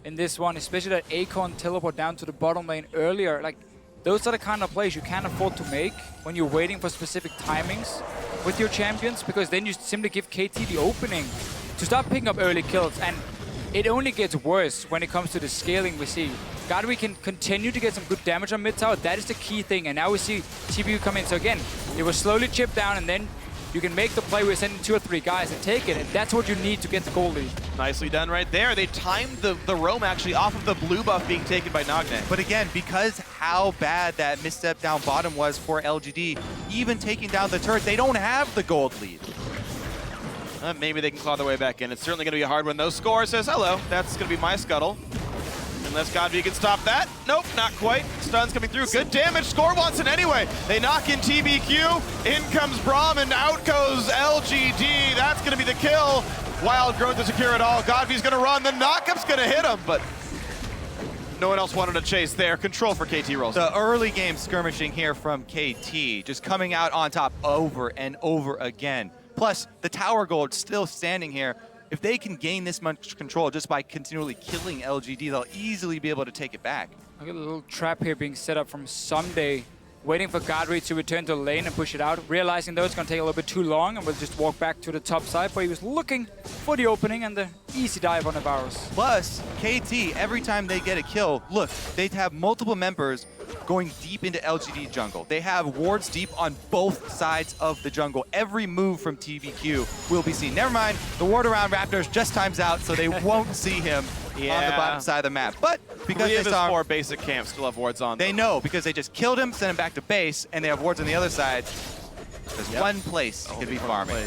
in this one, especially that Acorn teleport down to the bottom lane earlier. Like, those are the kind of plays you can't afford to make when you're waiting for specific timings with your champions, because then you simply give KT the opening to start picking up early kills, and it only gets worse when it comes to the scaling we see. Godby can continue to get some good damage on mid tower. That is the key thing, and now we see TPU come in. So again, it will slowly chip down, and then you can make the play with sending 2 or 3 guys and take it, and that's what you need to get the goal lead. Nicely done right there. They timed the roam actually off of the blue buff being taken by Nagne. But again, because how bad that misstep down bottom was for LGD, even taking down the turret, they don't have the gold lead. Maybe they can claw their way back in. It's certainly going to be a hard one, though. Score says, hello, that's going to be my scuttle. Unless Godby can stop that. Nope, not quite. Stun's coming through. Good damage. Score wants it anyway. They knock in TBQ. In comes Braum, and out goes LGD. That's going to be the kill. Wild Growth to secure it all. Godby's going to run. The knockup's going to hit him, but no one else wanted to chase there. Control for KT Rolls. The early game skirmishing here from KT, just coming out on top over and over again. Plus, the tower gold still standing here. If they can gain this much control just by continually killing LGD, they'll easily be able to take it back. Look at the little trap here being set up from Someday, waiting for Godry to return to the lane and push it out, realizing though it's going to take a little bit too long and will just walk back to the top side, but he was looking for the opening and the easy dive on the Varus. Plus, KT, every time they get a kill, look, they have multiple members going deep into LGD jungle. They have wards deep on both sides of the jungle. Every move from TVQ will be seen. Never mind, the ward around Raptors just times out, so they won't see him on the bottom side of the map. But because Three they of his saw 4 basic camps still have wards on. they know, because they just killed him, sent him back to base, and they have wards on the other side. There's one place he could be farming.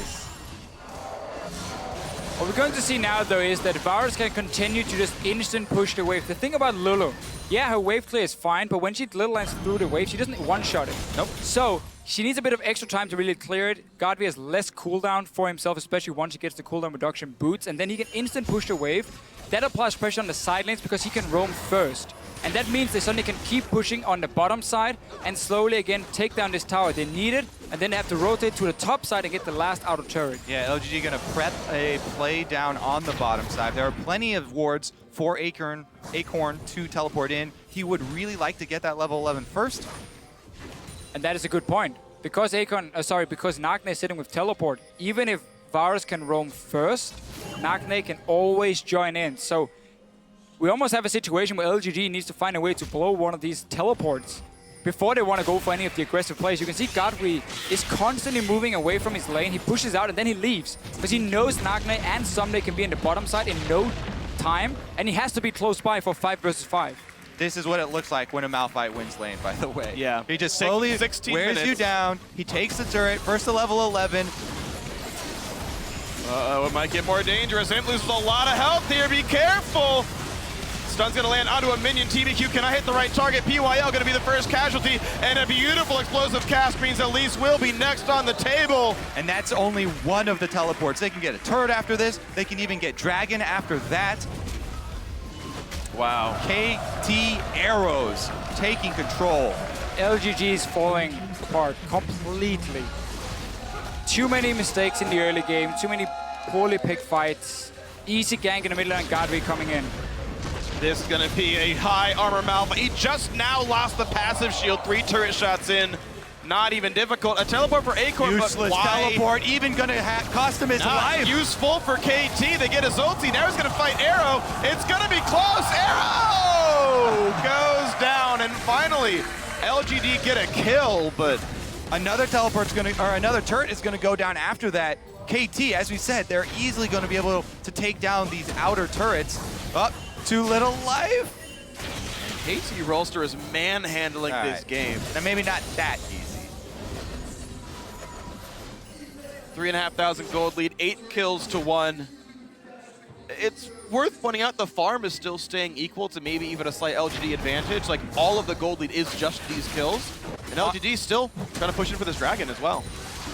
What we're going to see now, though, is that Varus can continue to just instant push the wave. The thing about Lulu, yeah, her wave clear is fine, but when she little lines through the wave, she doesn't one-shot it. Nope. So she needs a bit of extra time to really clear it. Godby has less cooldown for himself, especially once he gets the cooldown reduction boots, and then he can instant push the wave. That applies pressure on the side lanes because he can roam first. And that means they suddenly can keep pushing on the bottom side and slowly again take down this tower. They need it and then they have to rotate to the top side and get the last outer turret. Yeah, LGD gonna prep a play down on the bottom side. There are plenty of wards for Acorn to teleport in. He would really like to get that level 11 first. And that is a good point. Because because Nagne is sitting with teleport, even if Varus can roam first, Nagne can always join in. So we almost have a situation where LGD needs to find a way to blow one of these teleports before they want to go for any of the aggressive plays. You can see Godfrey is constantly moving away from his lane. He pushes out and then he leaves because he knows Nagne and Someday can be in the bottom side in no time, and he has to be close by for 5 versus 5. This is what it looks like when a Malphite wins lane, by the way. Yeah. He just slowly 16 wears you minutes. down. He takes the turret, first to level 11. Uh-oh, it might get more dangerous. Imp loses a lot of health here. Be careful. Stun's going to land onto a minion. TBQ cannot hit the right target. PYL going to be the first casualty. And a beautiful explosive cast means Elise will be next on the table. And that's only one of the teleports. They can get a turret after this. They can even get Dragon after that. Wow. KT Arrows taking control. LGG is falling apart completely. Too many mistakes in the early game, too many poorly picked fights. Easy gank in the middle and Godfrey coming in. This is going to be a high armor Malphite. He just now lost the passive shield. 3 turret shots in. Not even difficult. A teleport for Acorn, Useless but why? teleport, even gonna cost him his life. Useful for KT. They get his ulti. Now he's going to fight Arrow. It's going to be close. Arrow goes down, and finally LGD get a kill, but Another another turret is gonna go down after that. KT, as we said, they're easily gonna be able to take down these outer turrets. Up, too little life. KT Rolster is manhandling All this right. game. Now maybe not that easy. 3,500 gold lead, 8 kills to 1. It's worth pointing out the farm is still staying equal to maybe even a slight LGD advantage. Like, all of the gold lead is just these kills. And LGD still trying to push in for this dragon as well.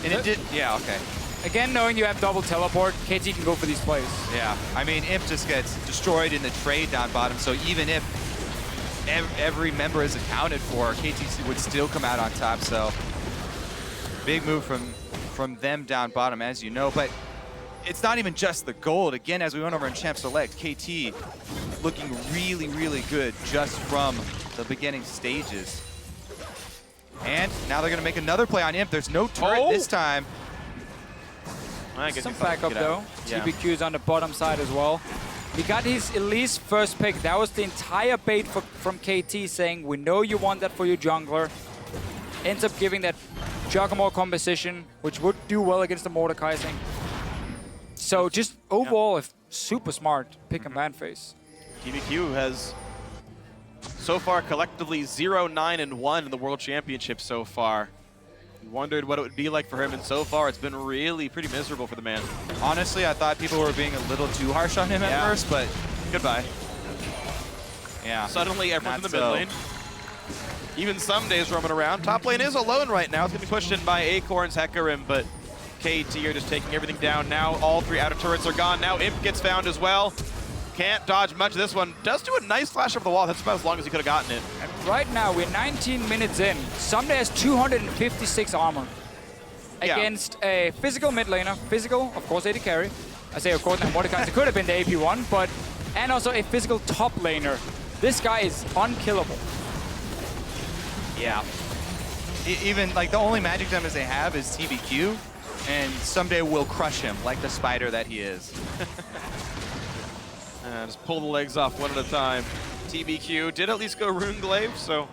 And it did, yeah, okay. Again, knowing you have double teleport, KT can go for these plays. Yeah, I mean, Imp just gets destroyed in the trade down bottom, so even if every member is accounted for, KT would still come out on top, so big move from them down bottom, as you know, but it's not even just the gold. Again, as we went over in Champ Select, KT looking really, really good just from the beginning stages. And now they're gonna make another play on Imp. There's no turret this time. I guess Some he thought he'd backup get out. though. Yeah. TBQ is on the bottom side as well. He got his Elise first pick. That was the entire bait from KT, saying, we know you want that for your jungler. Ends up giving that Juggernaut composition, which would do well against the Mordekaiser. So just overall, super smart pick and ban phase. TBQ has so far collectively 0-9 and 1 in the World Championship so far. We wondered what it would be like for him, and so far it's been really pretty miserable for the man. Honestly, I thought people were being a little too harsh on him at first, but goodbye. Yeah. Suddenly everyone's in the Not mid lane. Even some days roaming around. Top lane is alone right now. It's going to be pushed in by Acorns, Hecarim, but KT are just taking everything down. Now all 3 outer turrets are gone. Now Imp gets found as well. Can't dodge much of this one. Does do a nice flash over the wall. That's about as long as he could have gotten it. And right now, we're 19 minutes in. Someday has 256 armor against a physical mid laner. Physical, of course, AD carry. I say, of course, now Mordekaiser could have been the AP1, but and also a physical top laner. This guy is unkillable. Yeah. Even, like, the only magic damage they have is TBQ, and someday we'll crush him like the spider that he is. Just pull the legs off one at a time. TBQ did at least go Rune Glaive, so,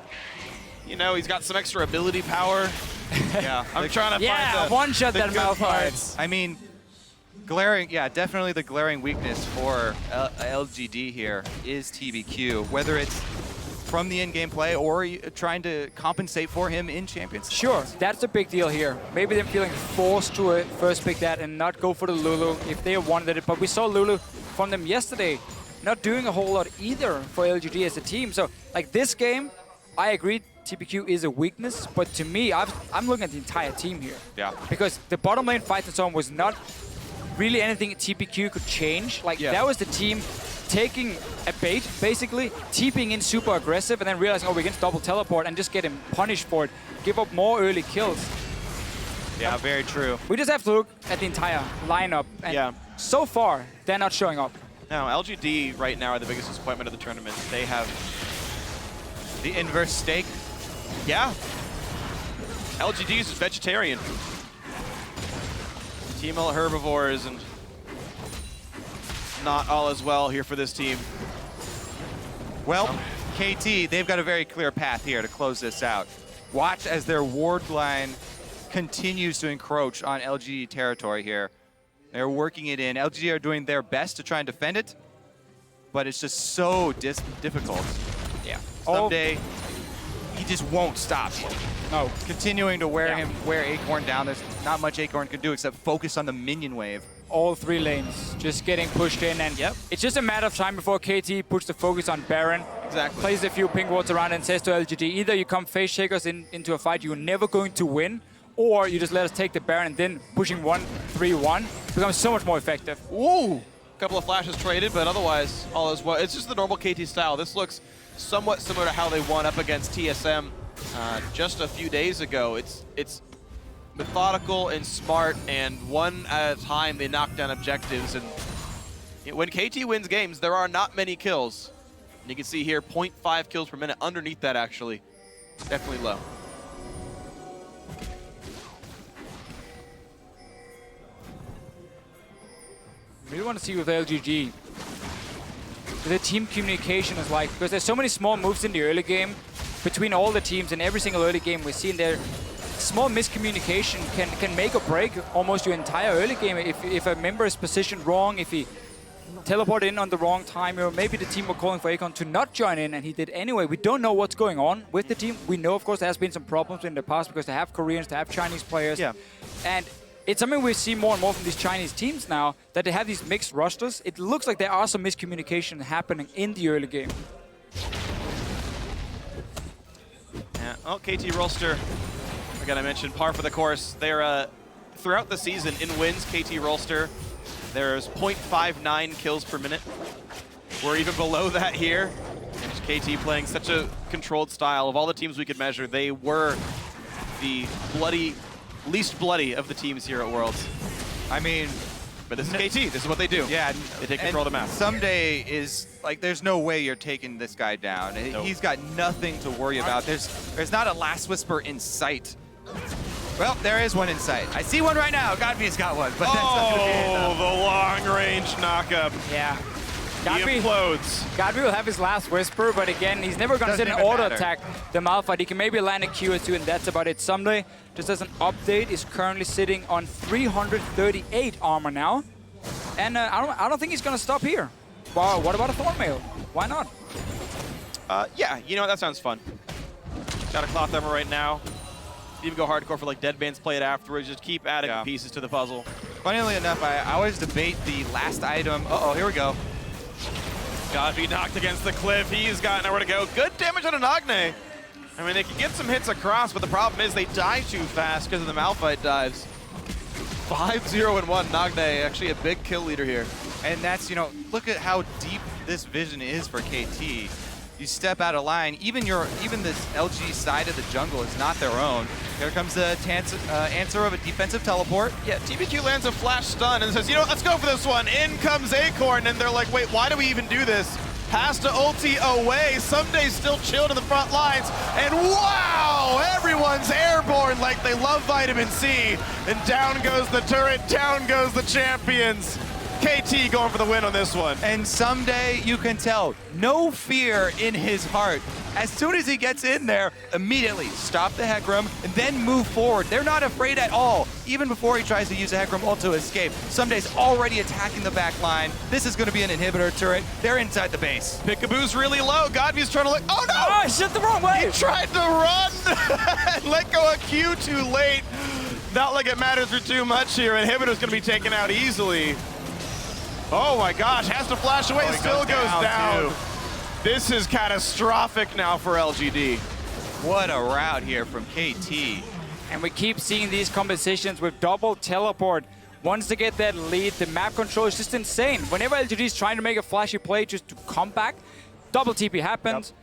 you know, he's got some extra ability power. Yeah. I'm trying to find the one-shot that good Malphite. parts. I mean, glaring, yeah, definitely the glaring weakness for LGD here is TBQ, whether it's from the in-game play or trying to compensate for him in Champions. Sure, that's a big deal here. Maybe them feeling forced to first pick that and not go for the Lulu if they wanted it. But we saw Lulu from them yesterday not doing a whole lot either for LGD as a team. So, like, this game, I agree, TBQ is a weakness. But to me, I'm looking at the entire team here. Yeah. Because the bottom lane fight and so on was not really anything TBQ could change. Like, that was the team taking a bait, basically, TPing in super aggressive, and then realizing, oh, we can double teleport and just get him punished for it. Give up more early kills. Yeah, very true. We just have to look at the entire lineup, and so far, they're not showing up. No, LGD right now are the biggest disappointment of the tournament. They have The inverse steak. Yeah. LGD is vegetarian. Team all herbivores, and not all as well here for this team. Well, KT, they've got a very clear path here to close this out. Watch as their ward line continues to encroach on LGD territory here. They're working it in. LGD are doing their best to try and defend it, but it's just so difficult. Yeah. Someday, he just won't stop. No. Continuing to wear Acorn down. There's not much Acorn can do except focus on the minion wave. All 3 lanes just getting pushed in, and it's just a matter of time before KT puts the focus on Baron. Exactly. Plays a few pink wards around and says to LGD, either you come face shakers into a fight you're never going to win, or you just let us take the Baron, and then pushing 1-3-1 becomes so much more effective. Ooh! Couple of flashes traded, but otherwise, all is well. It's just the normal KT style. This looks somewhat similar to how they won up against TSM just a few days ago. It's methodical and smart, and one at a time they knock down objectives. And when KT wins games, there are not many kills. And you can see here 0.5 kills per minute. Underneath that, actually, definitely low. I really want to see with LGD the team communication is like, because there's so many small moves in the early game between all the teams, and every single early game we've seen there, small miscommunication can make or break almost your entire early game. If a member is positioned wrong, if he teleported in on the wrong time, or maybe the team were calling for Akon to not join in and he did anyway. We don't know what's going on with the team. We know, of course, there has been some problems in the past because they have Koreans, they have Chinese players. Yeah. And it's something we see more and more from these Chinese teams now, that they have these mixed rosters. It looks like there are some miscommunication happening in the early game. Yeah. Oh, KT Rolster, again, I mentioned par for the course. They're throughout the season in wins, KT Rolster, there's 0.59 kills per minute. We're even below that here. And KT playing such a controlled style. Of all the teams we could measure, they were the least bloody of the teams here at Worlds. I mean, but this is KT. This is what they do. Yeah, they take control of the map. Someday is like, there's no way you're taking this guy down. Nope. He's got nothing to worry about. There's not a Last Whisper in sight. Well, there is one in sight. I see one right now. Godby's got one, but that's not gonna be enough. The long-range knockup. Yeah. He implodes. Godby will have his Last Whisper, but again, he's never going to sit and auto-attack the Malphite. He can maybe land a Q or two, and that's about it. Someday, just as an update, is currently sitting on 338 armor now. And I don't think he's going to stop here. Wow, what about a Thornmail? Why not? Yeah, you know what? That sounds fun. Got a cloth armor right now. Even go hardcore for like Deadman's play it afterwards. Just keep adding pieces to the puzzle. Funnily enough, I always debate the last item. Uh-oh, here we go. Godby knocked against the cliff. He's got nowhere to go. Good damage on a Nagne. I mean, they can get some hits across, but the problem is they die too fast because of the Malphite dives. 5-0-1 Nagne, actually a big kill leader here. And that's, you know, look at how deep this vision is for KT. You step out of line, even this LG side of the jungle is not their own. Here comes the answer of a defensive teleport. Yeah, TBQ lands a flash stun and says, you know, let's go for this one. In comes Acorn, and they're like, wait, why do we even do this? Has to ulti away. Someday's still chilled in the front lines. And wow, everyone's airborne like they love vitamin C. And down goes the turret, down goes the champions. KT going for the win on this one. And someday you can tell, no fear in his heart. As soon as he gets in there, immediately stop the Hecarim and then move forward. They're not afraid at all. Even before he tries to use a Hecarim ult to escape, Someday's already attacking the back line. This is going to be an inhibitor turret. They're inside the base. Pickaboo's really low. Godby's trying to look. Oh no! Oh, I shot the wrong way! He tried to run and let go of Q too late. Not like it matters for too much here. Inhibitor's going to be taken out easily. Oh my gosh, has to flash away, still goes down. This is catastrophic now for LGD. What a route here from KT. And we keep seeing these compositions with double teleport. Once they get that lead, the map control is just insane. Whenever LGD is trying to make a flashy play just to come back, double TP happens.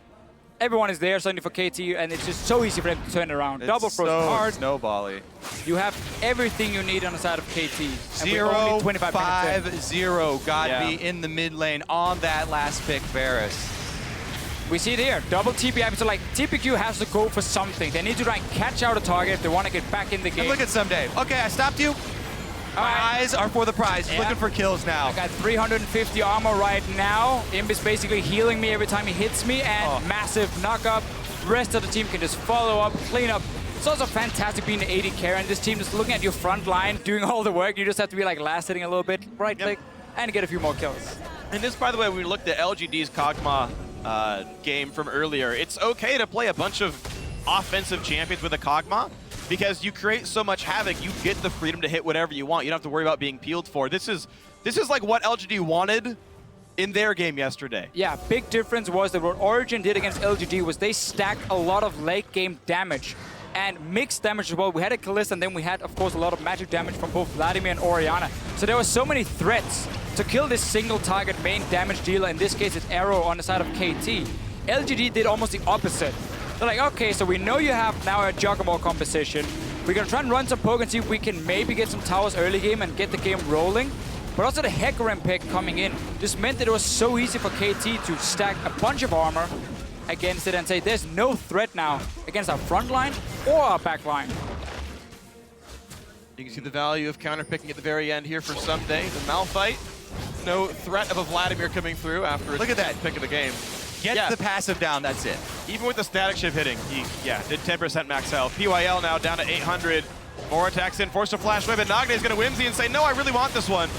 everyone is there suddenly for KT, and it's just so easy for them to turn it around. Double It's frozen so hard. snowbally. You have everything you need on the side of KT. And we're only 25 minutes in. 0-5-0. Godby Yeah. in the mid lane on that last pick, Varus. We see it here, double TP. So like, TPQ has to go for something. They need to try and catch out a target if they want to get back in the game. And look at Someday. Okay, I stopped you. My eyes are for the prize. Yeah. Looking for kills now. I got 350 armor right now. Imp is basically healing me every time he hits me, and massive knock up. Rest of the team can just follow up, clean up. It's also fantastic being the AD carry, and this team just looking at your front line, doing all the work. You just have to be like last hitting a little bit, right click, and get a few more kills. And this, by the way, we looked at LGD's Kog'Maw game from earlier. It's okay to play a bunch of offensive champions with a Kog'Maw because you create so much havoc, you get the freedom to hit whatever you want. You don't have to worry about being peeled for. This is like what LGD wanted in their game yesterday. Yeah, big difference was that what Origin did against LGD was they stacked a lot of late game damage and mixed damage as well. We had a Kalista, and then we had, of course, a lot of magic damage from both Vladimir and Orianna. So there were so many threats to kill this single target main damage dealer. In this case, it's Arrow on the side of KT. LGD did almost the opposite. They're like, okay, so we know you have now a Juggernaut composition. We're gonna try and run some poke and see if we can maybe get some towers early game and get the game rolling. But also the Hecarim pick coming in just meant that it was so easy for KT to stack a bunch of armor against it and say there's no threat now against our front line or our back line. You can see the value of counterpicking at the very end here for Someday. The Malphite, no threat of a Vladimir coming through after Look at that. pick of the game. Get the passive down, that's it. Even with the static shift hitting, he, did 10% max health. PYL now down to 800. More attacks in, forced to flash away, but Nagne is going to whimsy and say, no, I really want this one.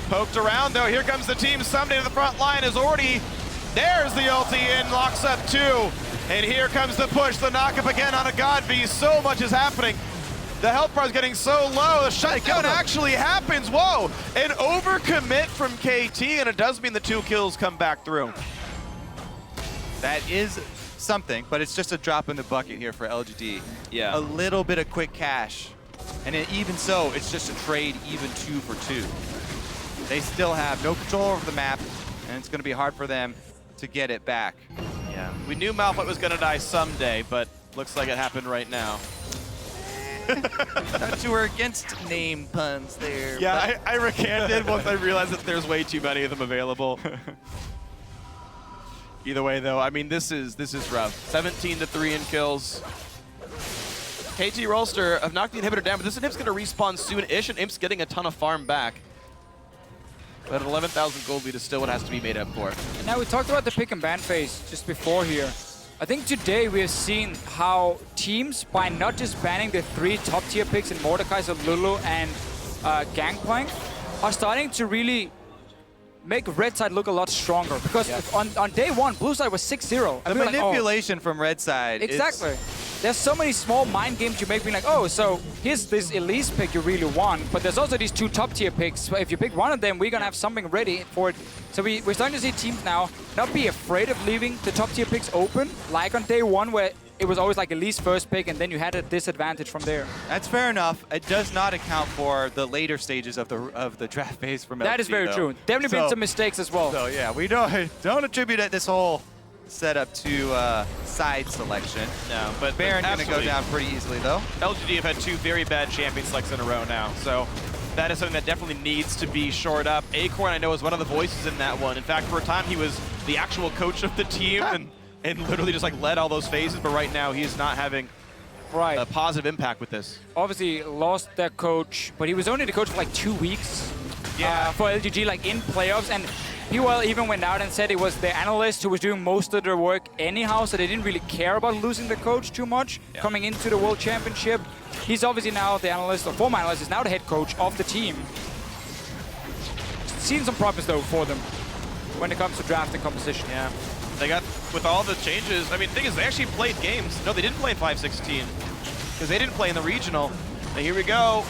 Poked around, though. Here comes the team. Someday to the front line is already... There's the ulti in, locks up 2. And here comes the push, the knock-up again on a Godby. So much is happening. The health bar is getting so low. The shutdown actually happens. Whoa! An overcommit from KT, and it does mean the 2 kills come back through. That is something, but it's just a drop in the bucket here for LGD. Yeah. A little bit of quick cash. And even so, it's just a trade even 2 for 2. They still have no control over the map, and it's going to be hard for them to get it back. Yeah, we knew Malphite was going to die someday, but looks like it happened right now. Thought you were against name puns there. Yeah, I recanted once I realized that there's way too many of them available. Either way, though, I mean, this is rough. 17-3 in kills. KT Rolster have knocked the inhibitor down, but this inhib's going to respawn soon-ish, and Imp's getting a ton of farm back. But 11,000 gold lead is still what has to be made up for. And now we talked about the pick and ban phase just before here. I think today we have seen how teams, by not just banning the 3 top tier picks in Mordekaiser, Lulu, and Gangplank, are starting to really make red side look a lot stronger. Because if on day 1, blue side was 6-0. The manipulation from red side. Exactly. There's so many small mind games you make, being like, oh, so here's this Elise pick you really want, but there's also these 2 top tier picks. If you pick one of them, we're gonna have something ready for it. So we're starting to see teams now not be afraid of leaving the top tier picks open, like on day 1 where it was always like Elise first pick and then you had a disadvantage from there. That's fair enough. It does not account for the later stages of the draft phase from LGD. That is very true. Definitely been some mistakes as well. So yeah, we don't attribute this whole setup to side selection. No, but Baron gonna go down pretty easily though. LGD have had 2 very bad champion selects in a row now, so that is something that definitely needs to be shored up. Acorn, I know, is one of the voices in that one. In fact, for a time, he was the actual coach of the team and literally just like led all those phases, but right now he's not having a positive impact with this. Obviously lost their coach, but he was only the coach for like 2 weeks for LGD, like in playoffs. And POL even went out and said it was the analyst who was doing most of their work anyhow, so they didn't really care about losing the coach too much coming into the World Championship. He's obviously now the analyst, or former analyst, is now the head coach of the team. Seen some problems though for them when it comes to draft and composition. Yeah, they got, with all the changes, I mean, the thing is, they actually played games. No, they didn't play in 5-16, because they didn't play in the regional. And here we go,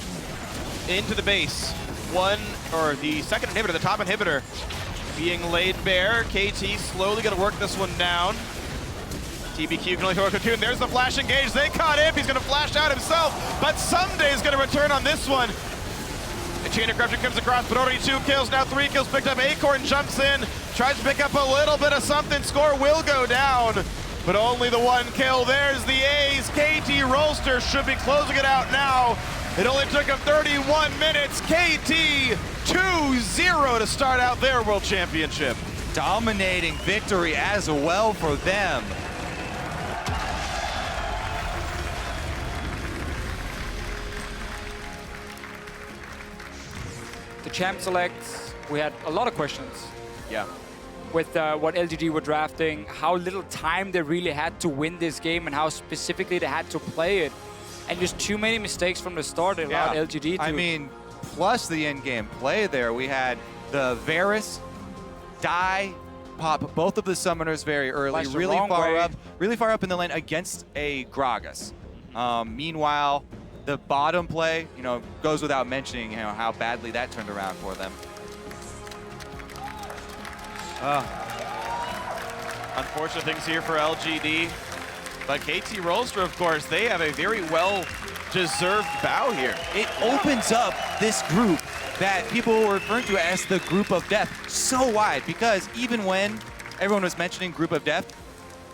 into the base. The second inhibitor, the top inhibitor, being laid bare. KT slowly going to work this one down. TBQ can only throw a cocoon. There's the flash engage. They caught him. He's going to flash out himself, but Someday is going to return on this one. The chain of corruption comes across, but already 2 kills. Now 3 kills picked up. Acorn jumps in, tries to pick up a little bit of something. Score will go down. but only the one kill. There's the A's. KT Rolster should be closing it out now. It only took him 31 minutes. KT 2-0 to start out their World Championship. Dominating victory as well for them. The champ selects, we had a lot of questions Yeah. with what LGD were drafting, how little time they really had to win this game, and how specifically they had to play it. And just too many mistakes from the start that allowed LGD to... I mean, plus the in-game play there, we had the Varus die, pop both of the summoners very early, Flashed the really wrong far way. really far up in the lane against a Gragas. Meanwhile, the bottom play, goes without mentioning, how badly that turned around for them. Unfortunate things here for LGD. But KT Rolster, of course, they have a very well-deserved bow here. It opens up this group that people were referring to as the group of death so wide, because even when everyone was mentioning group of death,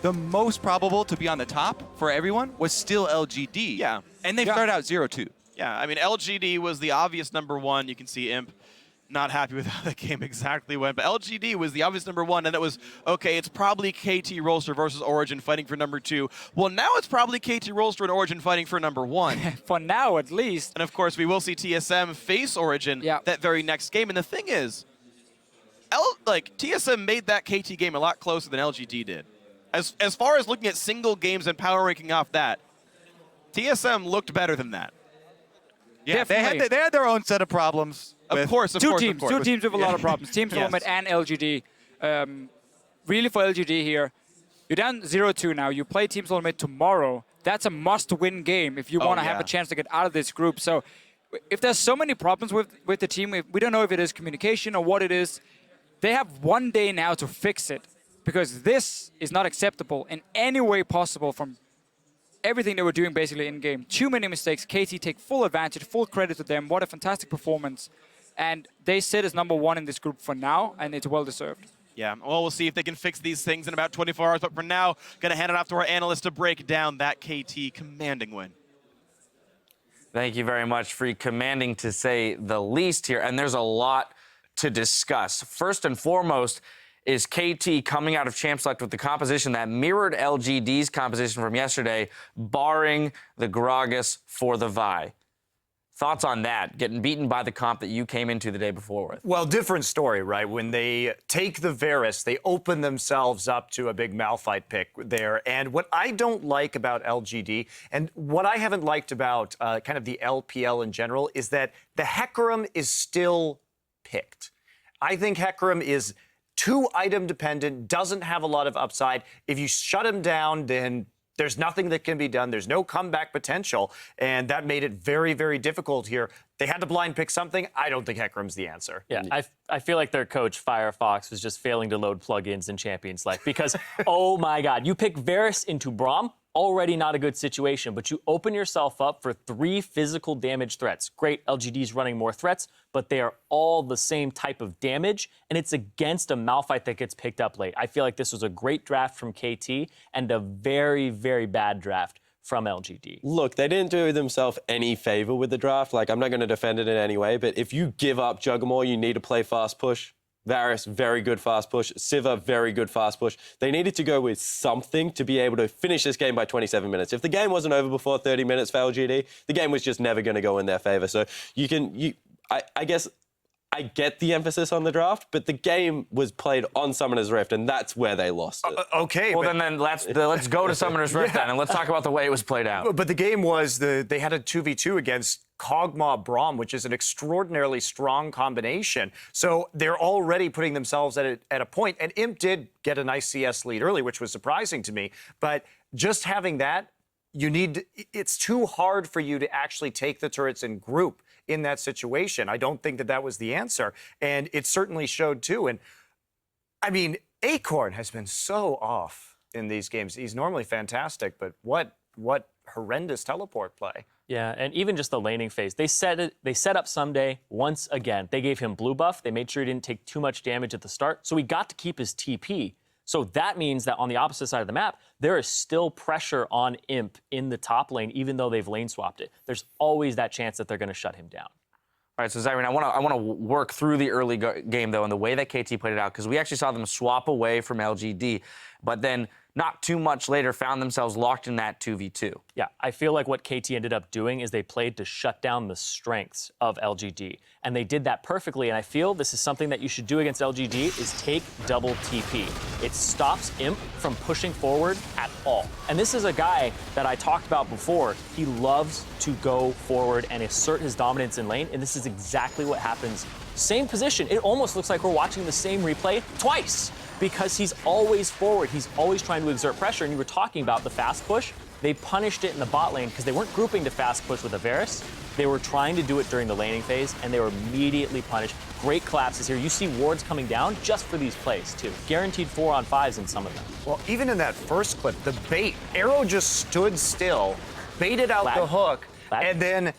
the most probable to be on the top for everyone was still LGD. Yeah. And they started out 0-2. Yeah, I mean, LGD was the obvious #1. You can see Imp not happy with how that game exactly went. But LGD was the obvious #1, and it was, okay, it's probably KT Rolster versus Origin fighting for #2. Well, now it's probably KT Rolster and Origin fighting for #1. For now, at least. And, of course, we will see TSM face Origin that very next game. And the thing is, TSM made that KT game a lot closer than LGD did. As far as looking at single games and power ranking off that, TSM looked better than that. Yeah, they had their own set of problems. Of course. Two teams with a lot of problems. Team Tournament and LGD. Really for LGD here, you're down 0-2 now. You play Team Tournament tomorrow. That's a must-win game if you want to have a chance to get out of this group. So if there's so many problems with the team, we don't know if it is communication or what it is. They have 1 day now to fix it, because this is not acceptable in any way possible from everything they were doing basically in-game. Too many mistakes. KT take full advantage, full credit to them. What a fantastic performance. And they sit as #1 in this group for now, and it's well-deserved. Yeah, well, we'll see if they can fix these things in about 24 hours. But for now, going to hand it off to our analyst to break down that KT commanding win. Thank you very much, Free. Commanding, to say the least here. And there's a lot to discuss. First and foremost is KT coming out of Champ Select with the composition that mirrored LGD's composition from yesterday, barring the Gragas for the Vi. Thoughts on that, getting beaten by the comp that you came into the day before with? Well, different story, right? When they take the Varus, they open themselves up to a big Malphite pick there. And what I don't like about LGD, and what I haven't liked about kind of the LPL in general, is that the Hecarim is still picked. I think Hecarim is too item dependent, doesn't have a lot of upside. If you shut him down, then there's nothing that can be done. There's no comeback potential, and that made it very, very difficult here. They had to blind pick something. I don't think Hecarim's the answer. Yeah, I feel like their coach, Firefox, was just failing to load plugins in Champions Select because, oh my God, you pick Varus into Braum, already not a good situation, but you open yourself up for 3 physical damage threats. Great, LGD's running more threats, but they are all the same type of damage, and it's against a Malphite that gets picked up late. I feel like this was a great draft from KT and a very, very bad draft from LGD. Look, they didn't do themselves any favor with the draft. I'm not going to defend it in any way, but if you give up Juggermore, you need to play fast push. Varus, very good fast push. Siva, very good fast push. They needed to go with something to be able to finish this game by 27 minutes. If the game wasn't over before 30 minutes for LGD, the game was just never going to go in their favor. So I guess I get the emphasis on the draft, but the game was played on Summoner's Rift, and that's where they lost it. Okay. Well, then let's go to Summoner's Rift then, and let's talk about the way it was played out. But the game was, they had a 2v2 against Kog'Maw Braum, which is an extraordinarily strong combination. So they're already putting themselves at a point. And Imp did get a nice CS lead early, which was surprising to me. But just having that, it's too hard for you to actually take the turrets in group in that situation. I don't think that was the answer. And it certainly showed too. And I mean, Acorn has been so off in these games. He's normally fantastic, but what horrendous teleport play. Yeah, and even just the laning phase. They set up Someday once again. They gave him blue buff. They made sure he didn't take too much damage at the start, so he got to keep his TP. So that means that on the opposite side of the map, there is still pressure on Imp in the top lane, even though they've lane swapped it. There's always that chance that they're going to shut him down. All right, so Zyrian, I want to work through the early game, though, and the way that KT played it out, because we actually saw them swap away from LGD, but then not too much later found themselves locked in that 2v2. Yeah, I feel like what KT ended up doing is they played to shut down the strengths of LGD, and they did that perfectly, and I feel this is something that you should do against LGD is take double TP. It stops Imp from pushing forward at all. And this is a guy that I talked about before. He loves to go forward and assert his dominance in lane, and this is exactly what happens. Same position. It almost looks like we're watching the same replay twice, because he's always forward. He's always trying to exert pressure. And you were talking about the fast push. They punished it in the bot lane because they weren't grouping to fast push with Varus. They were trying to do it during the laning phase, and they were immediately punished. Great collapses here. You see wards coming down just for these plays, too. Guaranteed 4-on-5s in some of them. Well, even in that first clip, the bait, Arrow just stood still, baited out the hook, and then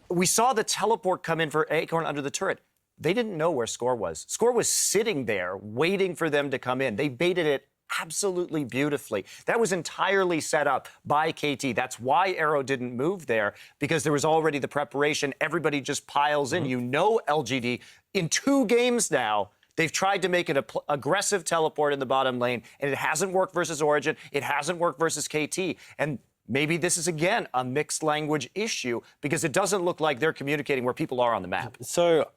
we saw the teleport come in for Acorn under the turret. They didn't know where Score was. Score was sitting there waiting for them to come in. They baited it absolutely beautifully. That was entirely set up by KT. That's why Arrow didn't move there, because there was already the preparation. Everybody just piles in. You know LGD, in 2 games now, they've tried to make an aggressive teleport in the bottom lane, and it hasn't worked versus Origin. It hasn't worked versus KT. And maybe this is, again, a mixed language issue, because it doesn't look like they're communicating where people are on the map. So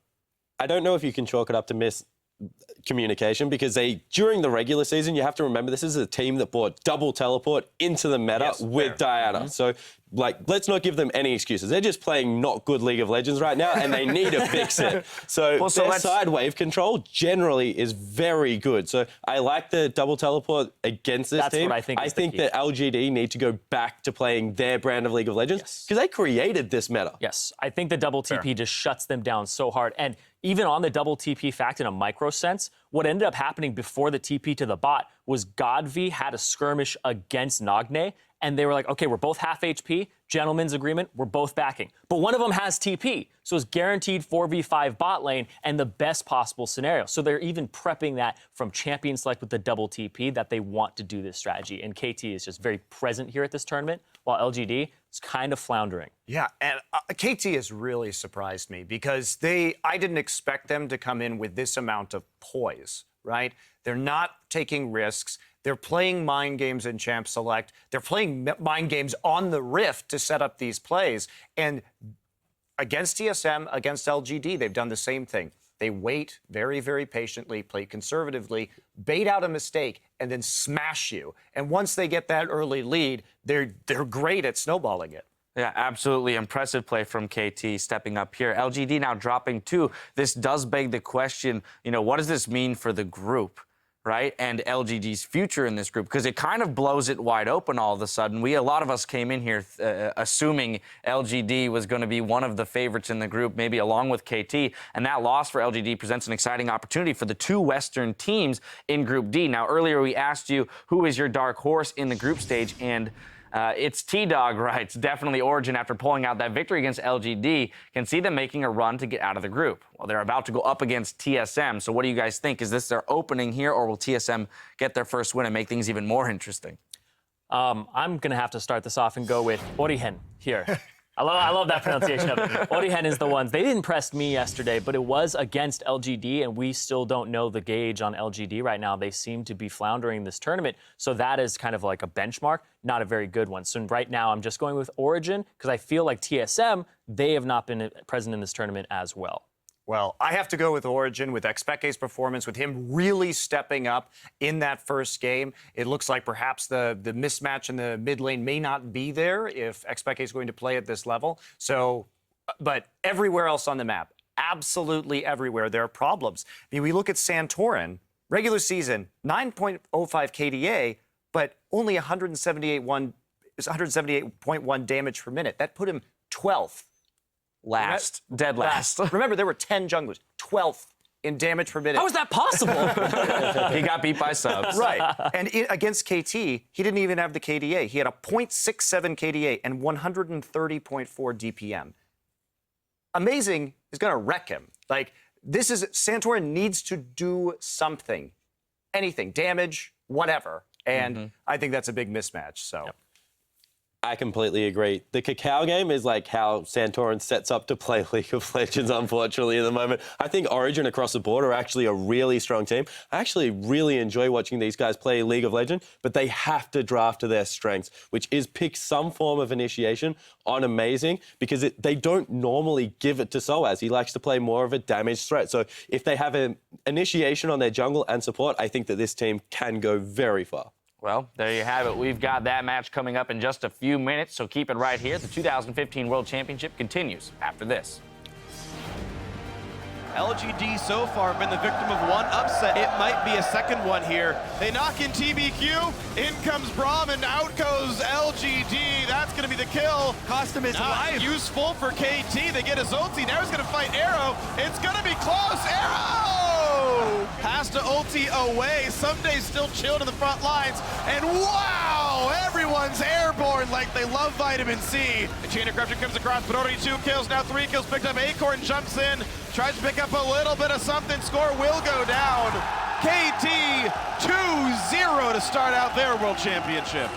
I don't know if you can chalk it up to miscommunication, because during the regular season, you have to remember this is a team that brought double teleport into the meta with Diana. So, let's not give them any excuses. They're just playing not good League of Legends right now, and they need to fix it. So, their side wave control generally is very good. So I like the double teleport against this team. What I think that LGD need to go back to playing their brand of League of Legends, because they created this meta. Yes, I think the double TP just shuts them down so hard. And even on the double TP fact in a micro sense, what ended up happening before the TP to the bot was Godv had a skirmish against Nagne, and they were like, okay, we're both half HP, gentleman's agreement, we're both backing. But one of them has TP, so it's guaranteed 4v5 bot lane and the best possible scenario. So they're even prepping that from champion select with the double TP that they want to do this strategy. And KT is just very present here at this tournament, while LGD is kind of floundering. Yeah, and KT has really surprised me, because I didn't expect them to come in with this amount of poise, right? They're not taking risks. They're playing mind games in Champ Select. They're playing mind games on the Rift to set up these plays. And against TSM, against LGD, they've done the same thing. They wait very, very patiently, play conservatively, bait out a mistake, and then smash you. And once they get that early lead, they're great at snowballing it. Yeah, absolutely impressive play from KT stepping up here. LGD now dropping 2. This does beg the question, what does this mean for the group, right? And LGD's future in this group, because it kind of blows it wide open all of a sudden. A lot of us came in here assuming LGD was going to be one of the favorites in the group, maybe along with KT. And that loss for LGD presents an exciting opportunity for the 2 Western teams in Group D. Now, earlier we asked you, who is your dark horse in the group stage? And it's T-Dog, right? It's definitely Origin, after pulling out that victory against LGD, can see them making a run to get out of the group. Well, they're about to go up against TSM. So what do you guys think? Is this their opening here, or will TSM get their first win and make things even more interesting? I'm going to have to start this off and go with Origen here. I love that pronunciation of it. Origen is the ones. They didn't press me yesterday, but it was against LGD, and we still don't know the gauge on LGD right now. They seem to be floundering this tournament, so that is kind of like a benchmark, not a very good one. So right now I'm just going with Origin, because I feel like TSM, they have not been present in this tournament as well. Well, I have to go with Origin, with Xpeke's performance, with him really stepping up in that first game. It looks like perhaps the mismatch in the mid lane may not be there if Xpeke is going to play at this level. So, but everywhere else on the map, absolutely everywhere, there are problems. I mean, we look at Santorin, regular season, 9.05 KDA, but only 178.1 damage per minute. That put him 12th. Dead last. Remember, there were 10 junglers, 12th in damage per minute. How is that possible? He got beat by subs. Right. And against KT, he didn't even have the KDA. He had a 0.67 KDA and 130.4 DPM. Amazing is going to wreck him. Santorin needs to do something. anything, damage, whatever. And I think that's a big mismatch. So. I completely agree. The Cacao game is like how Santorin sets up to play League of Legends, unfortunately, at the moment. I think Origin across the board are actually a really strong team. I actually really enjoy watching these guys play League of Legends, but they have to draft to their strengths, which is pick some form of initiation on Amazing, because they don't normally give it to Soaz. He likes to play more of a damage threat. So if they have an initiation on their jungle and support, I think that this team can go very far. Well, there you have it. We've got that match coming up in just a few minutes, so keep it right here. The 2015 World Championship continues after this. LGD so far have been the victim of one upset. It might be a second one here. They knock in TBQ. In comes Braum, and out goes LGD. That's going to be the kill. Custom is alive. Useful for KT. They get his ulti. Now he's going to fight Arrow. It's going to be close. Arrow! Has to ulti away. Someday still chilled in the front lines. And wow! Everyone's airborne like they love vitamin C. The chain of corruption comes across, but already 2 kills. Now 3 kills picked up. Acorn jumps in. Tries to pick up a little bit of something. Score will go down. KT 2-0 to start out their World Championship.